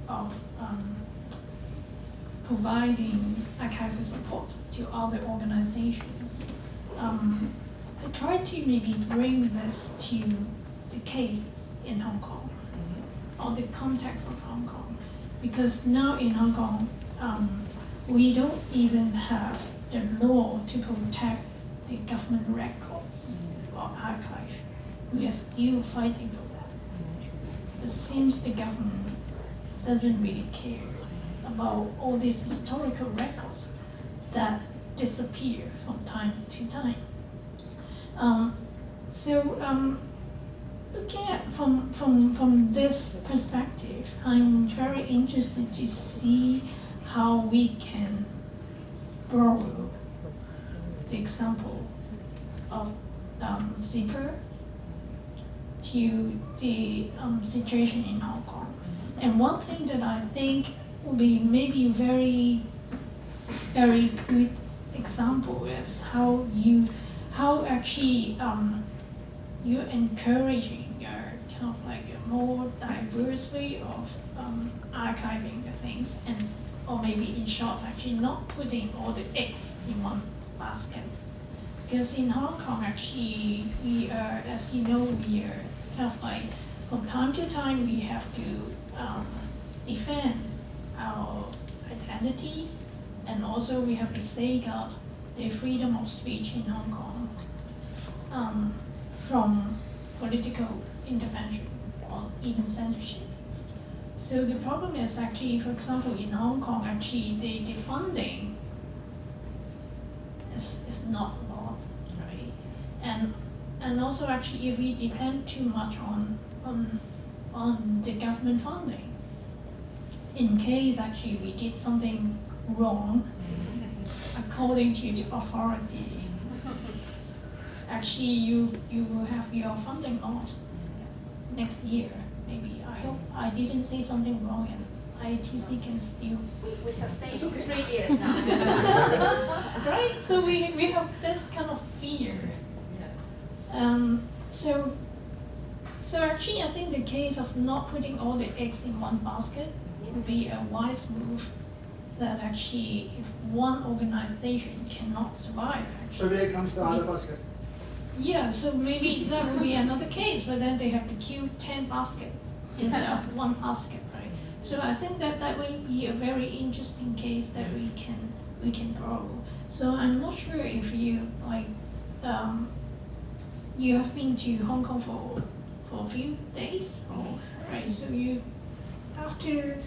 Speaker 4: of providing archival support to other organizations. I try to maybe bring this to the cases in Hong Kong, or the context of Hong Kong, because now in Hong Kong, we don't even have the law to protect the government records or archive. We are still fighting for that. It seems the government doesn't really care about all these historical records that disappear from time to time. Looking at from this perspective, I'm very interested to see how we can borrow the example of zipper to the situation in Hong Kong. And one thing that I think would be maybe very, very good example is how actually you're encouraging kind of like a more diverse way of archiving the things, and or maybe in short, actually not putting all the eggs in one basket. Because in Hong Kong, actually, we are, as you know, we are kind of like from time to time we have to defend our identities, and also we have to safeguard the freedom of speech in Hong Kong from political intervention or even censorship. So the problem is actually, for example, in Hong Kong, actually the funding is not a lot, right? And also actually, if we depend too much on the government funding, in case actually we did something wrong, according to the authority, actually you will have your funding lost next year. Maybe. I hope I didn't say something wrong and IATC can still.
Speaker 1: We sustained 3 years now.
Speaker 4: Right? So we have this kind of fear.
Speaker 3: Yeah.
Speaker 4: So actually I think the case of not putting all the eggs in one basket would be a wise move, that actually if one organization cannot survive,
Speaker 2: So
Speaker 4: actually.
Speaker 2: where comes the other basket?
Speaker 4: Yeah, so maybe that would be another case, but then they have to kill 10 baskets instead of one basket, right? So I think that will be a very interesting case that we can draw. So I'm not sure if you you have been to Hong Kong for a few days, right? So you after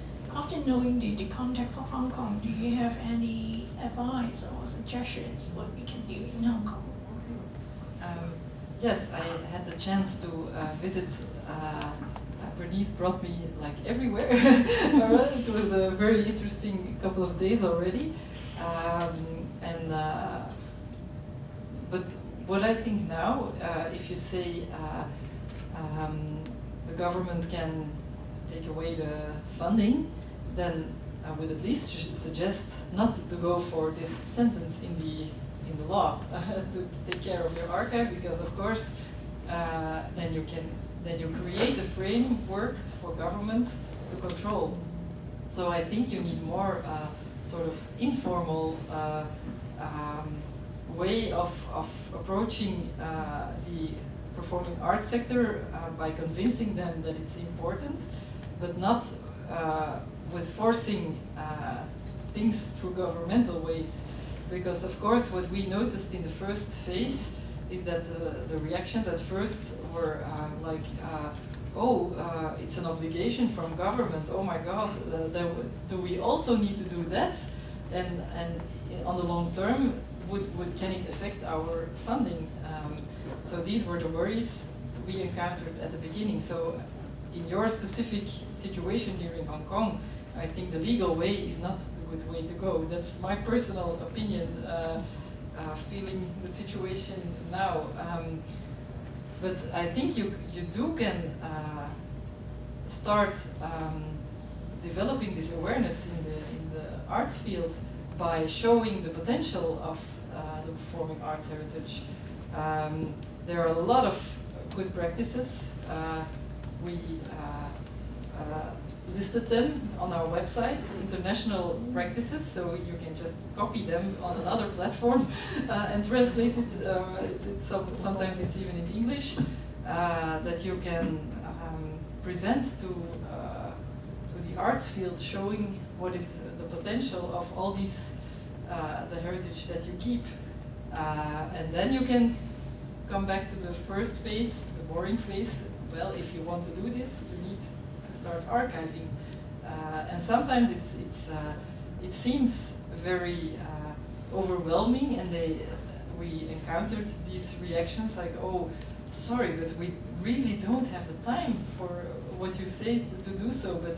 Speaker 4: knowing the context of Hong Kong, do you have any advice or suggestions what we can do in Hong Kong?
Speaker 3: Yes, I had the chance to visit. Bernice brought me like everywhere. It was a very interesting couple of days already. But what I think now, if you say the government can take away the funding, then I would at least suggest not to go for this sentence in the law to take care of your archive, because of course then you create a framework for government to control. So I think you need more sort of informal way of approaching the performing arts sector by convincing them that it's important, but not with forcing things through governmental ways. Because of course what we noticed in the first phase is that the reactions at first were it's an obligation from government, oh my god, do we also need to do that? And on the long term, can it affect our funding? So these were the worries we encountered at the beginning. So in your specific situation here in Hong Kong, I think the legal way is not the good way to go. That's my personal opinion, feeling the situation now. But I think you can start developing this awareness in the arts field by showing the potential of the performing arts heritage. There are a lot of good practices. We listed them on our website, international practices, so you can just copy them on another platform and translate it. Sometimes it's even in English, that you can present to the arts field, showing what is the potential of all these, the heritage that you keep. And then you can come back to the first phase, the boring phase. Well, if you want to do this, you need to start archiving. And sometimes it seems very overwhelming, and we encountered these reactions like, oh, sorry, but we really don't have the time for what you say to do so. But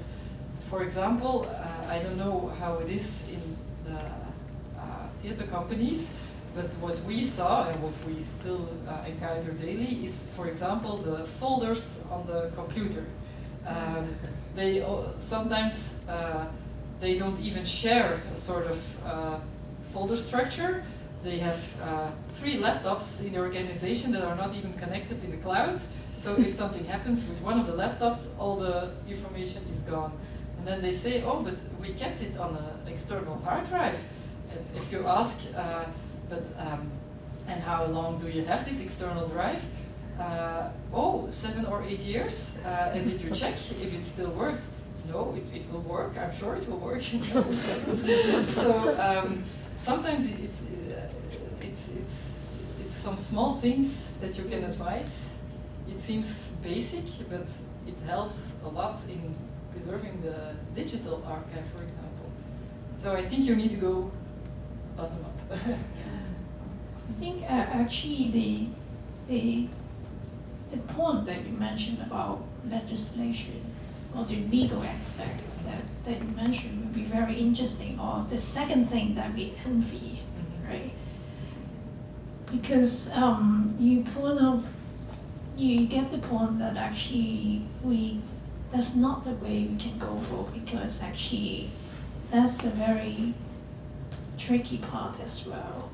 Speaker 3: for example, I don't know how it is in the theater companies, but what we saw and what we still encounter daily is, for example, the folders on the computer. They sometimes they don't even share a sort of folder structure. They have 3 laptops in the organization that are not even connected in the cloud. So if something happens with one of the laptops, all the information is gone. And then they say, oh, but we kept it on an external hard drive. And if you ask, and how long do you have this external drive? oh, 7 or 8 years, and did you check if it still worked? No, it will work. I'm sure it will work. So sometimes it's some small things that you can advise. It seems basic, but it helps a lot in preserving the digital archive, for example. So I think you need to go bottom up.
Speaker 4: I think actually the point that you mentioned about legislation or the legal aspect that you mentioned would be very interesting, or the second thing that we envy, right? Because you get the point that actually that's not the way we can go for, because actually that's a very tricky part as well.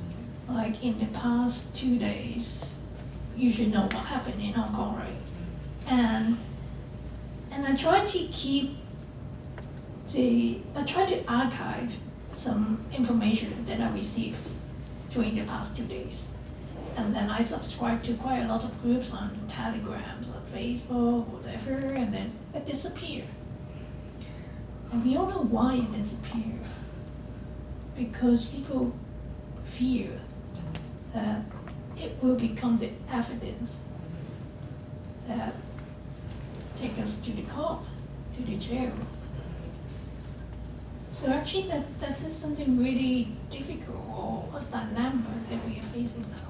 Speaker 4: Like in the past 2 days, you should know what happened in Hong Kong, right? And I try to archive some information that I received during the past 2 days. And then I subscribe to quite a lot of groups on Telegrams, on Facebook, whatever, and then it disappeared. And we all know why it disappeared. Because people fear that it will become the evidence that take us to the court, to the jail. So actually that is something really difficult, or a dilemma that we are facing now.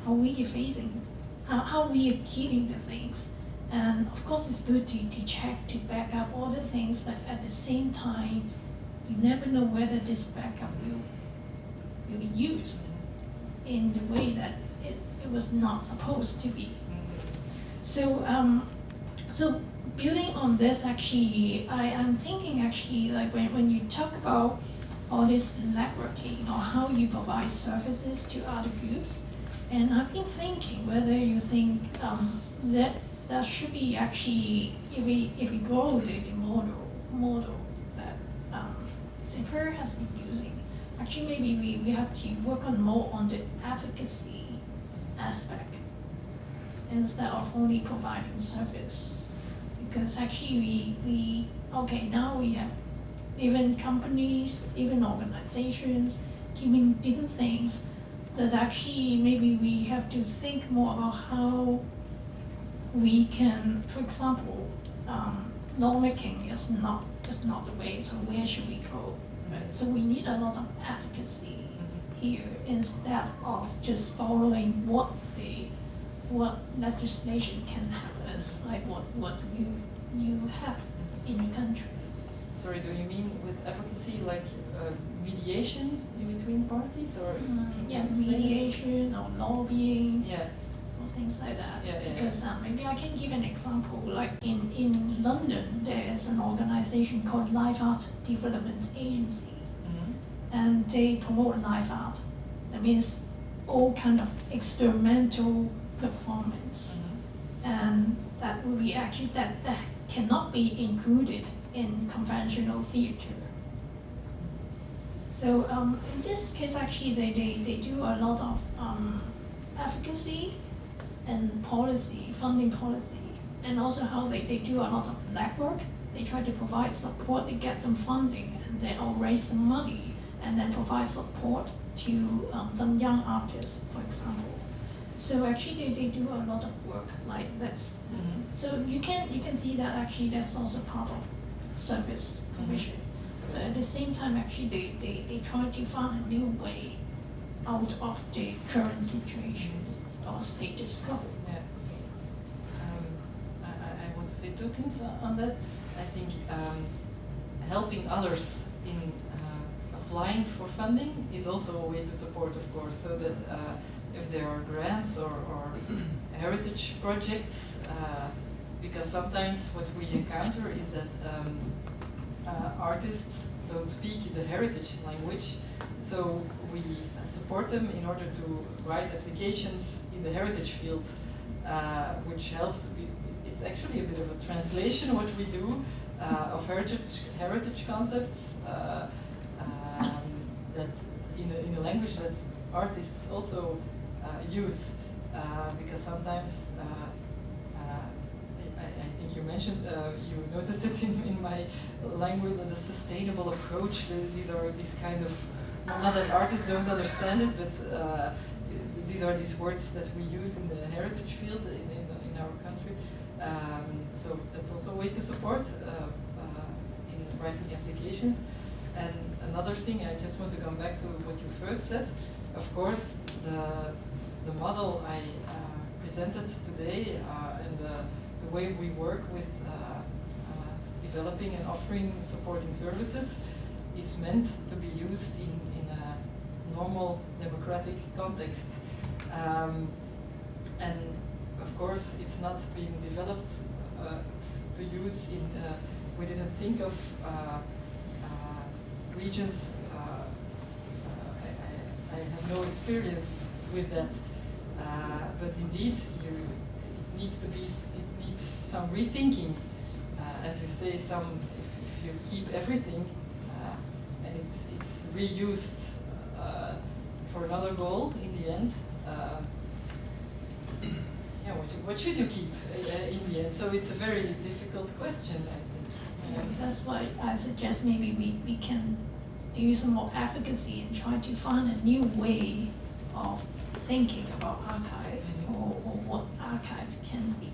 Speaker 4: How we are facing, how we are keeping the things. And of course it's good to check, to back up all the things, but at the same time, you never know whether this backup will be used in the way that it was not supposed to be. So so building on this, actually, I'm thinking actually, like when you talk about all this networking or how you provide services to other groups, and I've been thinking whether you think that should be actually, if we grow the model that SIPR has been using, actually maybe we have to work on more on the advocacy aspect instead of only providing service. Because actually now we have even companies, even organizations doing different things, but actually maybe we have to think more about how we can, for example, lawmaking is not the way, so where should we go? Right? So we need a lot of advocacy here instead of just following what legislation can help us, like what you have in your country.
Speaker 3: Sorry, do you mean with advocacy like mediation in between parties, or?
Speaker 4: Yeah, mediation or lobbying.
Speaker 3: Yeah.
Speaker 4: Or things like that.
Speaker 3: Yeah,
Speaker 4: because maybe I can give an example. Like in London, there is an organization called Live Art Development Agency, and they promote live art. That means all kind of experimental performance, and that will be actually that cannot be included in conventional theater. So in this case, actually, they do a lot of advocacy and policy, funding policy, and also how they do a lot of legwork. They try to provide support, they get some funding, and then raise some money, and then provide support to some young artists, for example. So actually, they do a lot of work like this. So you can see that actually that's also part of service provision. But at the same time, actually, they try to find a new way out of the current situation or status quo.
Speaker 3: Yeah. I want to say two things on that. I think helping others in applying for funding is also a way to support, of course, so that if there are grants or heritage projects, because sometimes what we encounter is that artists don't speak the heritage language, so we support them in order to write applications in the heritage field, which helps. It's actually a bit of a translation what we do of heritage concepts that in a language that artists also use. because sometimes I think you mentioned, you noticed it in my language, the sustainable approach. These are these kind of, not that artists don't understand it, but these are these words that we use in the heritage field in our country. So that's also a way to support in writing applications. And another thing, I just want to come back to what you first said. Of course, the model I presented today and the way we work with developing and offering supporting services is meant to be used in a normal democratic context. And of course, it's not being developed to use in, we didn't think of regions. I have no experience with that, but indeed, it needs some rethinking. As you say, if you keep everything and it's reused for another goal in the end. Yeah, what should you keep in the end? So it's a very difficult question, I think.
Speaker 4: Yeah, that's why I suggest maybe we can do some more advocacy and try to find a new way of thinking about archive or what archive can be,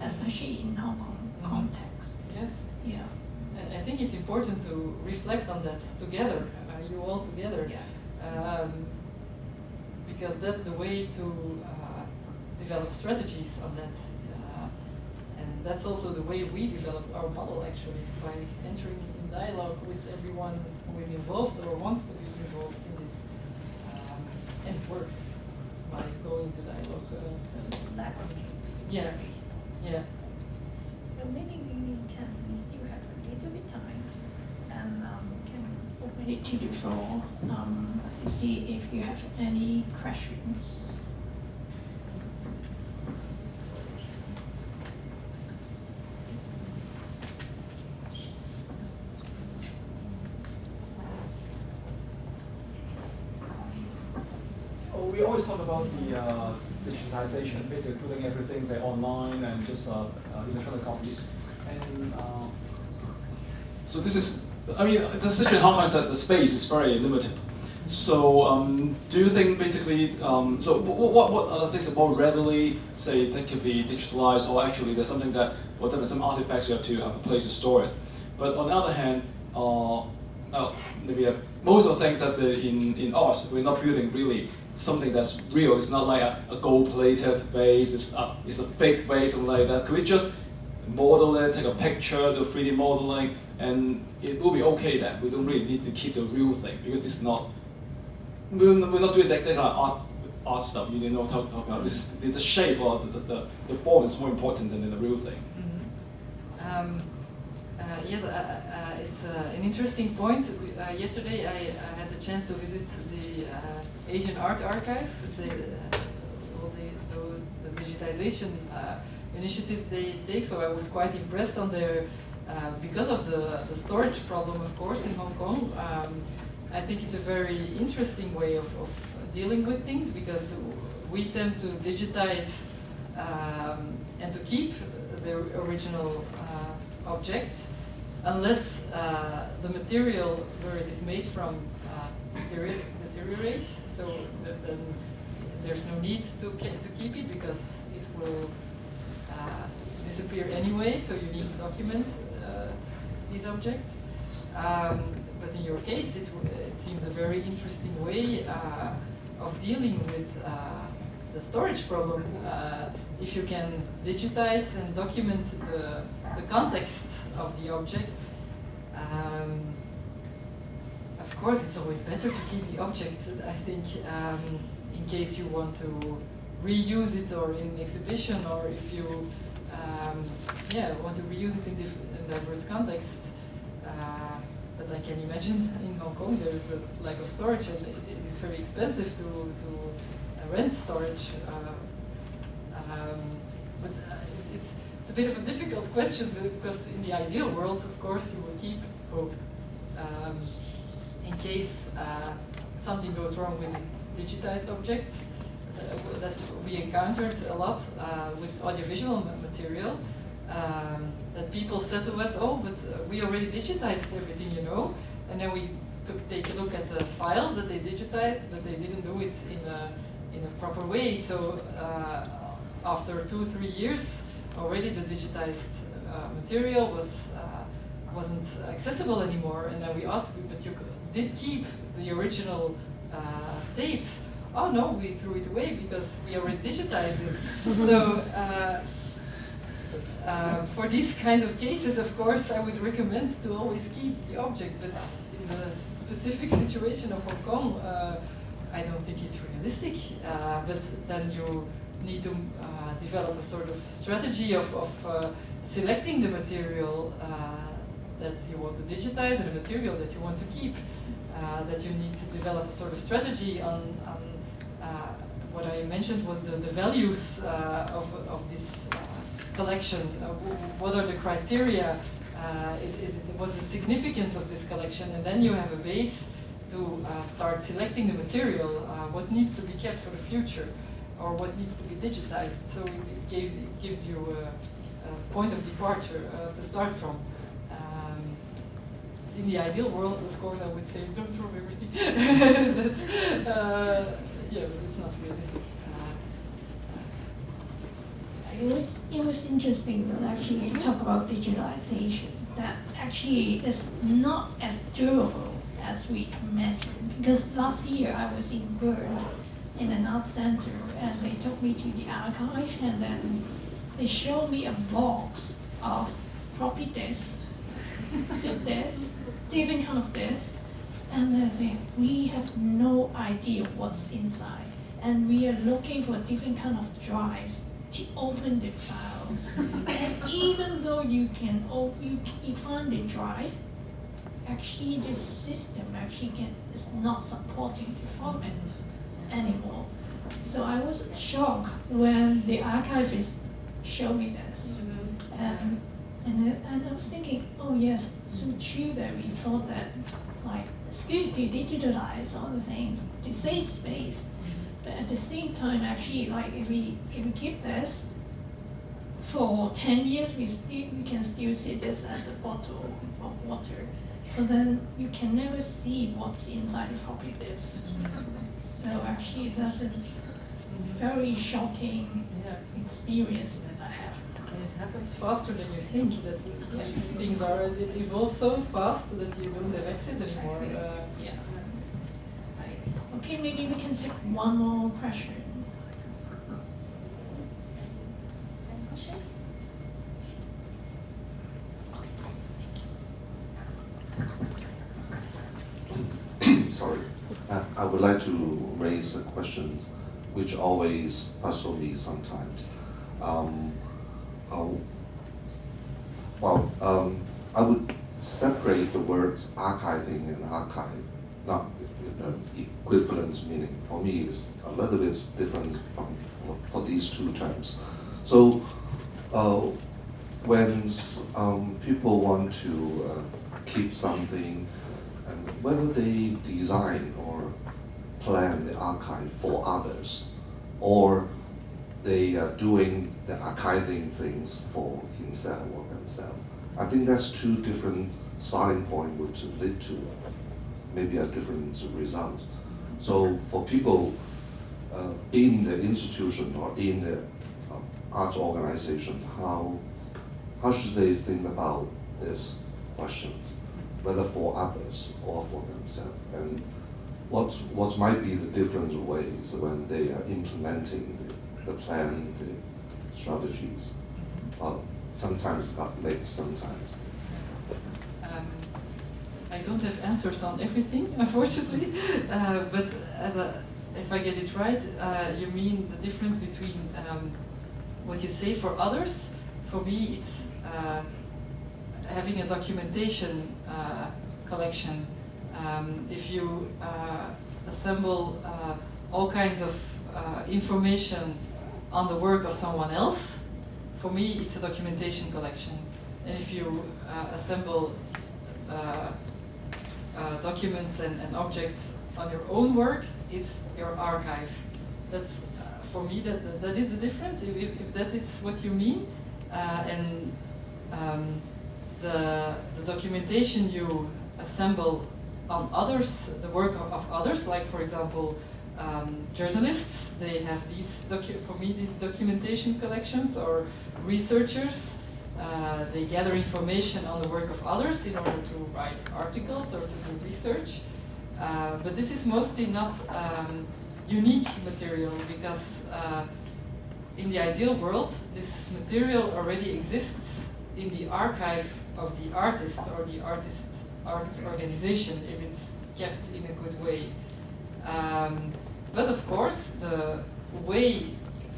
Speaker 4: especially in Hong Kong context.
Speaker 3: Yes.
Speaker 4: Yeah.
Speaker 3: I think it's important to reflect on that together, you all together.
Speaker 4: Yeah.
Speaker 3: Because that's the way to develop strategies on that. And that's also the way we developed our model, actually, by entering in dialogue with everyone who is involved or wants to be involved in this. And it works by going to dialogue. Yeah, yeah.
Speaker 4: So maybe we still have a little bit time and can open it to the floor to see if you have any questions.
Speaker 5: We always talk about the digitization, basically putting everything say online and just electronic copies. And so this is, I mean, the situation in Hong Kong is that the space is very limited. So do you think basically, so what other things are more readily, say, that can be digitalized, or actually there's something that, well, there are some artifacts you have to have a place to store it. But on the other hand, maybe most of the things that's in arts, we're not building really something that's real. It's not like a gold-plated vase, it's a fake vase, something like that. Could we just model it, take a picture, do 3D modeling, and it will be okay then? We don't really need to keep the real thing, because it's not, we're not doing that kind of art stuff. You know, talk about this, the shape or the form is more important than the real thing.
Speaker 3: Mm-hmm. Yes, it's an interesting point. Yesterday I had the chance to visit the Asian Art Archive, all the digitization initiatives they take, so I was quite impressed on their, because of the storage problem, of course, in Hong Kong. I think it's a very interesting way of dealing with things, because we tend to digitize and to keep the original object, unless the material where it is made from deteriorates, so then there's no need to keep it, because it will disappear anyway, so you need to document these objects. But in your case, it seems a very interesting way of dealing with the storage problem. If you can digitize and document the context of the object, of course it's always better to keep the object, I think, in case you want to reuse it or in exhibition, or if you want to reuse it in diverse contexts. But I can imagine in Hong Kong there is a lack of storage, and it is very expensive to rent storage. But it's a bit of a difficult question, because in the ideal world, of course, you will keep both. In case something goes wrong with digitized objects, that we encountered a lot with audiovisual material. That people said to us, oh, but we already digitized everything, you know, and then we take a look at the files that they digitized, but they didn't do it in a proper way. So after 2-3 years, already the digitized material wasn't accessible anymore. And then we asked, but you did keep the original tapes? Oh no, we threw it away because we already digitized it. So. For these kinds of cases, of course, I would recommend to always keep the object, but in the specific situation of Hong Kong, I don't think it's realistic. But then you need to develop a sort of strategy of selecting the material that you want to digitize and the material that you want to keep. That you need to develop a sort of strategy on what I mentioned was the values of this collection. What are the criteria? What's the significance of this collection? And then you have a base to start selecting the material. What needs to be kept for the future, or what needs to be digitized? So it gives you a point of departure to start from. In the ideal world, of course, I would say don't throw everything. Yeah, but it's not realistic.
Speaker 4: It was interesting that actually you talk about digitalization, that actually is not as durable as we imagined. Because last year I was in Bern in an art center, and they took me to the archive, and then they showed me a box of floppy disks, zip disks, different kind of disks, and they say, we have no idea what's inside, and we are looking for different kind of drives to open the files. And even though you can you find the drive, actually the system is not supporting the format anymore. So I was shocked when the archivist showed me this. And I was thinking, oh yes, so true that we thought that like it's good to digitalize all the things to save space. But at the same time, actually, like if we keep this for 10 years, we can still see this as a bottle of water. But then you can never see what's inside the floppy disk. So actually, that's a very shocking experience that I have.
Speaker 3: And it happens faster than you think. That things it evolves so fast that you don't have access anymore.
Speaker 4: Yeah. Okay, maybe we can take one more question. Any questions?
Speaker 6: Sorry. I would like to raise a question which always puzzles me sometimes. I would separate the words archiving and archive, not equivalent meaning. For me, it's a little bit different for these two terms. So when people want to keep something, and whether they design or plan the archive for others, or they are doing the archiving things for himself or themselves, I think that's two different starting points which lead to maybe a different result. So for people in the institution or in the arts organization, how should they think about this question, whether for others or for themselves, and what might be the different ways when they are implementing the plan, the strategies? Sometimes got mixed, sometimes.
Speaker 3: I don't have answers on everything, unfortunately, but if I get it right, you mean the difference between what you say for others. For me, it's having a documentation collection. If you assemble all kinds of information on the work of someone else, for me, it's a documentation collection. And if you assemble documents and objects on your own work, it's your archive. That's for me that is the difference. If that is what you mean, the documentation you assemble on others, the work of others, like for example journalists, they have these these documentation collections, or researchers. They gather information on the work of others in order to write articles or to do research. But this is mostly not unique material, because in the ideal world, this material already exists in the archive of the artist or the artist organization, if it's kept in a good way. But of course, the way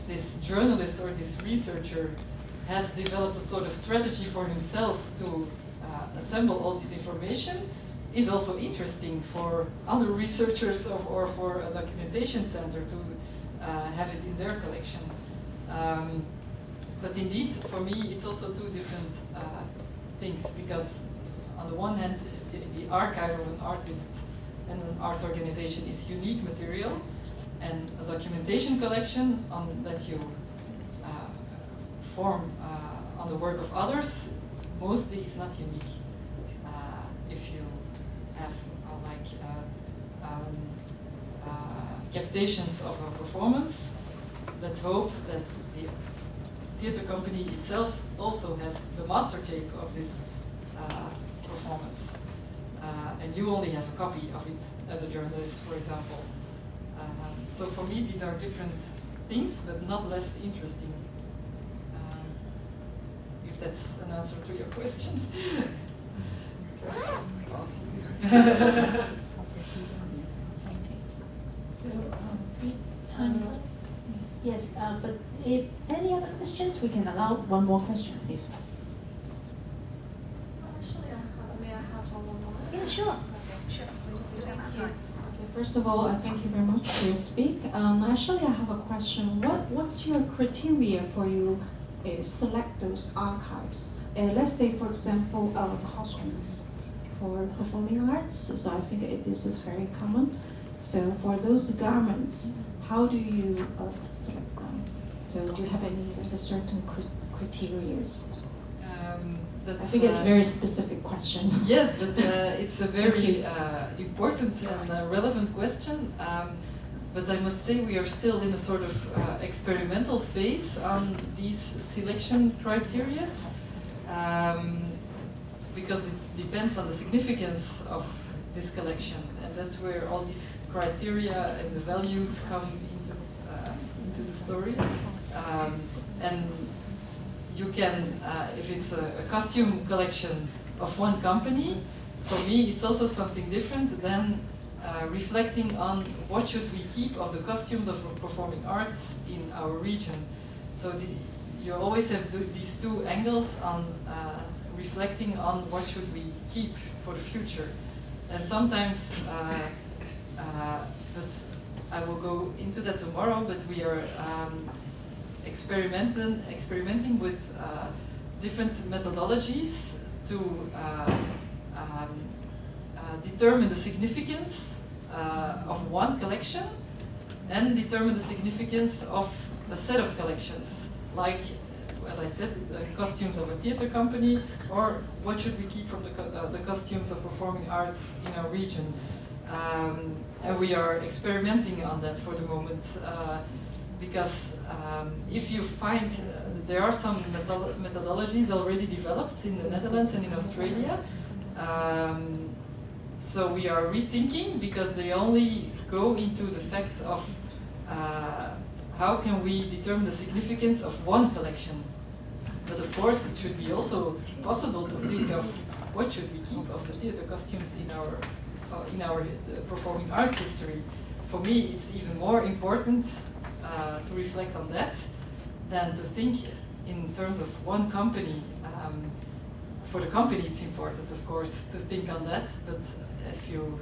Speaker 3: this journalist or this researcher has developed a sort of strategy for himself to assemble all this information is also interesting for other researchers or for a documentation center to have it in their collection. But indeed, for me, it's also two different things, because on the one hand, the archive of an artist and an arts organization is unique material, and a documentation collection that you form on the work of others mostly is not unique. If you have captations of a performance, let's hope that the theater company itself also has the master tape of this performance. And you only have a copy of it as a journalist, for example. So for me, these are different things, but not less interesting. If that's an answer to your question.
Speaker 4: So, time is up.
Speaker 1: Yes, but if any other questions, we can allow one more question. If
Speaker 7: Actually, may I have one more?
Speaker 1: yeah, sure.
Speaker 7: Sure.
Speaker 1: Okay, first of all, thank you very much for your speak. Actually, I have a question. What's your criteria for you select those archives? Let's say, for example, costumes for performing arts. So I think this is very common. So for those garments, how do you select them? So do you have any a certain criteria? I think it's a very specific question.
Speaker 3: Yes, but it's a very important and relevant question. But I must say we are still in a sort of experimental phase on these selection criteria, because it depends on the significance of this collection, and that's where all these criteria and the values come into the story. And you can, if it's a costume collection of one company, for me it's also something different than reflecting on what should we keep of the costumes of performing arts in our region. So you always have these two angles on reflecting on what should we keep for the future. And sometimes, but I will go into that tomorrow, but we are experimenting with different methodologies to determine the significance of one collection and determine the significance of a set of collections, like, as I said, the costumes of a theater company, or what should we keep from the costumes of performing arts in our region. And we are experimenting on that for the moment, because if you find there are some methodologies already developed in the Netherlands and in Australia, so we are rethinking, because they only go into the fact of how can we determine the significance of one collection. But of course, it should be also possible to think of what should we keep of the theater costumes in our performing arts history. For me, it's even more important to reflect on that than to think in terms of one company. For the company, it's important, of course, to think on that. But if you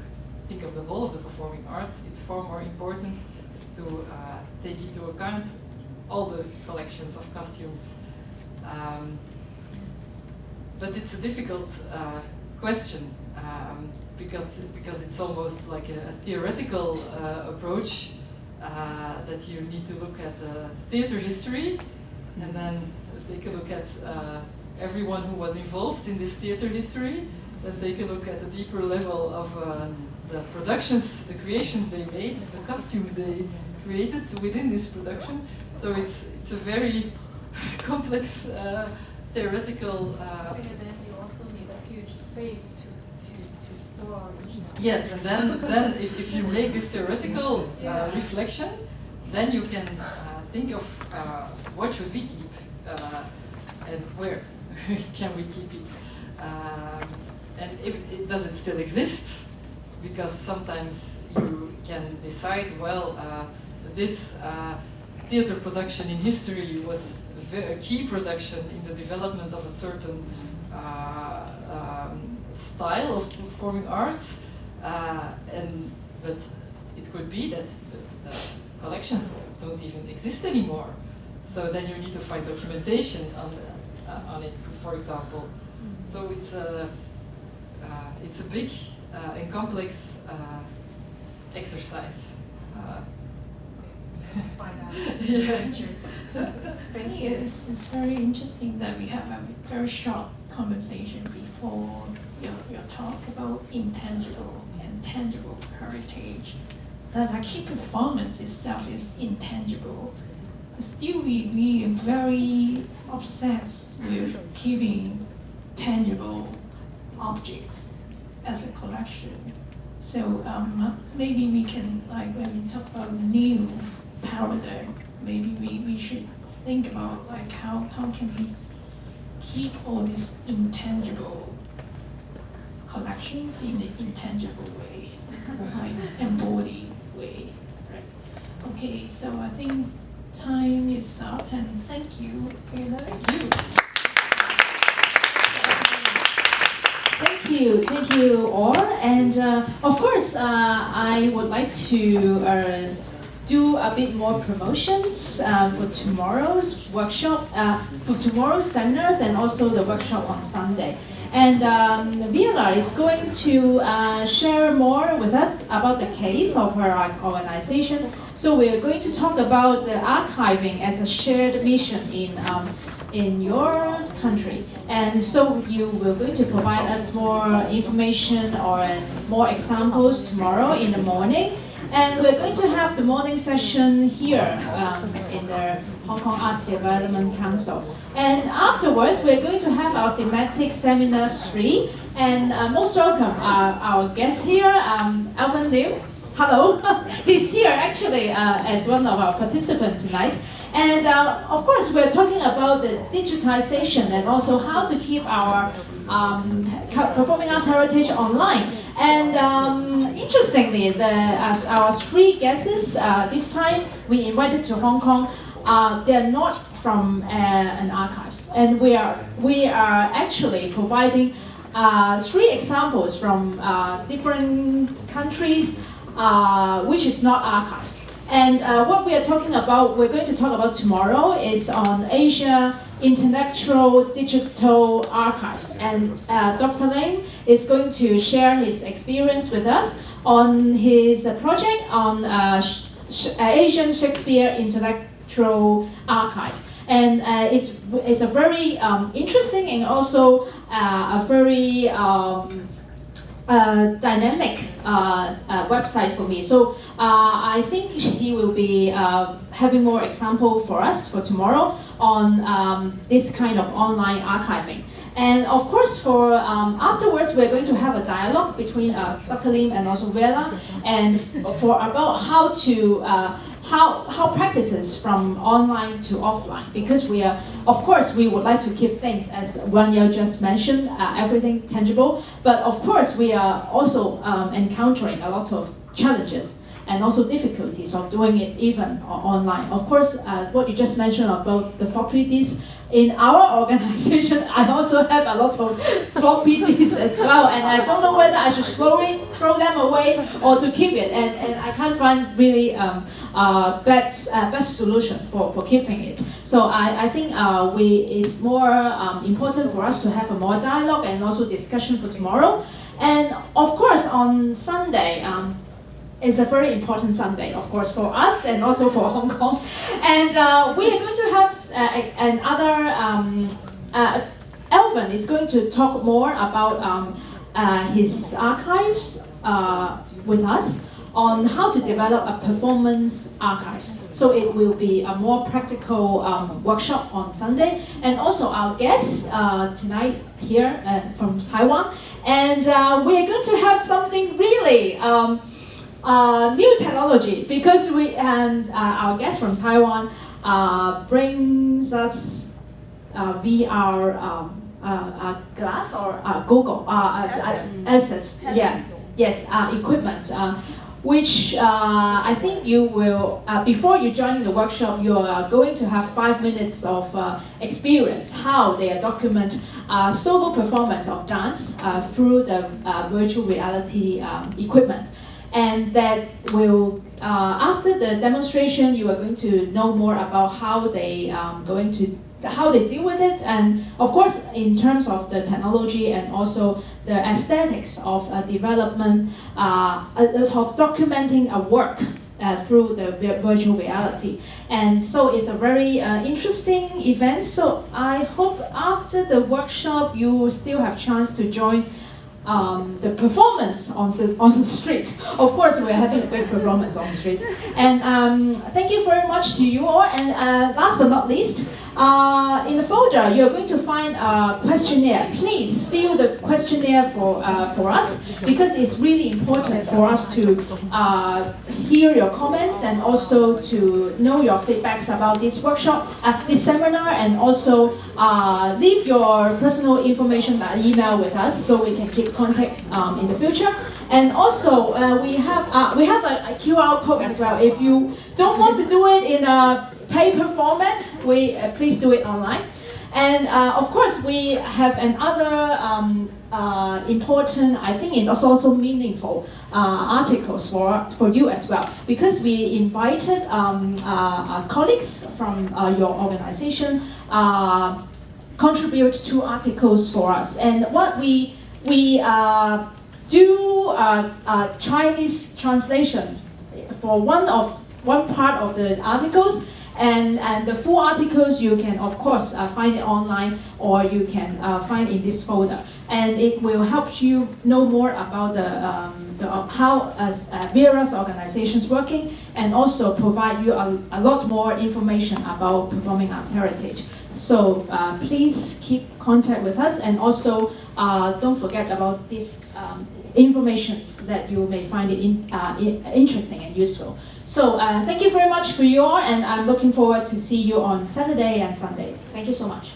Speaker 3: think of the whole of the performing arts, it's far more important to take into account all the collections of costumes. But it's a difficult question, because it's almost like a theoretical approach, that you need to look at theater history, and then take a look at everyone who was involved in this theater history, then take a look at a deeper level of the productions, the creations they made, the costumes they created within this production. So it's a very complex theoretical.
Speaker 7: And then you also need a huge space to store.
Speaker 3: Yes, and then if you make this theoretical reflection, then you can think of what should we keep and where can we keep it, and if it does it still exist, because sometimes you can decide, well, this theater production in history was a key production in the development of a certain style of performing arts, but it could be that the collections don't even exist anymore. So then you need to find documentation on it, for example. So it's a big and complex exercise.
Speaker 7: Let's find out.
Speaker 3: Yeah.
Speaker 4: Thank you. It's very interesting that we have a very short conversation before your talk about intangible and tangible heritage. That actually performance itself is intangible. Still, we are very obsessed with keeping tangible objects as a collection. So maybe we can, like when we talk about new paradigm, maybe we should think about like how can we keep all these intangible collections in the intangible way, like embodied way. Right. Okay, so I think time is up, and thank you, Veerle.
Speaker 1: Thank you all. And of course, I would like to do a bit more promotions for tomorrow's workshop, for tomorrow's seminars, and also the workshop on Sunday. And Veerle is going to share more with us about the case of her organization. So we are going to talk about the archiving as a shared mission in your country. And so you will going to provide us more information or more examples tomorrow in the morning. And we're going to have the morning session here in the Hong Kong Arts Development Council. And afterwards, we're going to have our thematic seminar 3. And most welcome our guest here, Alvin Liu. Hello, he's here actually as one of our participants tonight. And of course, we're talking about the digitization and also how to keep our performing arts heritage online. And interestingly, our 3 guests this time we invited to Hong Kong, they're not from an archives, and we are actually providing 3 examples from different countries, which is not archives. And what we are talking about, we're going to talk about tomorrow, is on Asia Intellectual Digital Archives. And Dr. Ling is going to share his experience with us on his project on Asian Shakespeare Intellectual Archives. And it's a very interesting and also a very dynamic website for me. So I think he will be having more example for us for tomorrow on this kind of online archiving. And of course, for afterwards, we're going to have a dialogue between Dr. Lim and also Veerle, and for about how to how practices from online to offline, because we are, of course, we would like to keep things, as Wanyao just mentioned, everything tangible, but of course we are also encountering a lot of challenges and also difficulties of doing it even online. Of course, what you just mentioned about the floppy disks, in our organization, I also have a lot of floppy disks as well, and I don't know whether I should throw them away or to keep it, and I can't find really best solution for keeping it. So I think it's more important for us to have a more dialogue and also discussion for tomorrow. And of course, on Sunday, it's a very important Sunday, of course, for us and also for Hong Kong. And we are going to have Alvin is going to talk more about his archives with us on how to develop a performance archives. So it will be a more practical workshop on Sunday. And also our guests tonight here from Taiwan. And we are going to have something really new technology, because our guest from Taiwan brings us VR glass or Google access, equipment, which I think you will, before you join the workshop, you are going to have 5 minutes of experience how they document solo performance of dance through the virtual reality equipment. And that will, after the demonstration, you are going to know more about how they how they deal with it, and of course in terms of the technology and also the aesthetics of development of documenting a work through the virtual reality. And so it's a very interesting event. So I hope after the workshop you will still have chance to join the performance on the street. Of course, we're having a great performance on the street. And thank you very much to you all. And last but not least, in the folder, you're going to find a questionnaire. Please fill the questionnaire for us, because it's really important for us to hear your comments and also to know your feedbacks about this workshop, this seminar, and also leave your personal information by email with us so we can keep contact in the future. And also we have a QR code as well. If you don't want to do it in a paper format, please do it online. And of course, we have another important, I think it's also meaningful articles for you as well, because we invited colleagues from your organization contribute 2 articles for us. And what we do Chinese translation for one part of the articles, and the full articles you can of course find it online, or you can find in this folder, and it will help you know more about how Veerle's organization is working, and also provide you a lot more information about performing arts heritage. So please keep contact with us, and also don't forget about this information that you may find it interesting and useful. So thank you very much for you all, and I'm looking forward to see you on Saturday and Sunday. Thank you so much.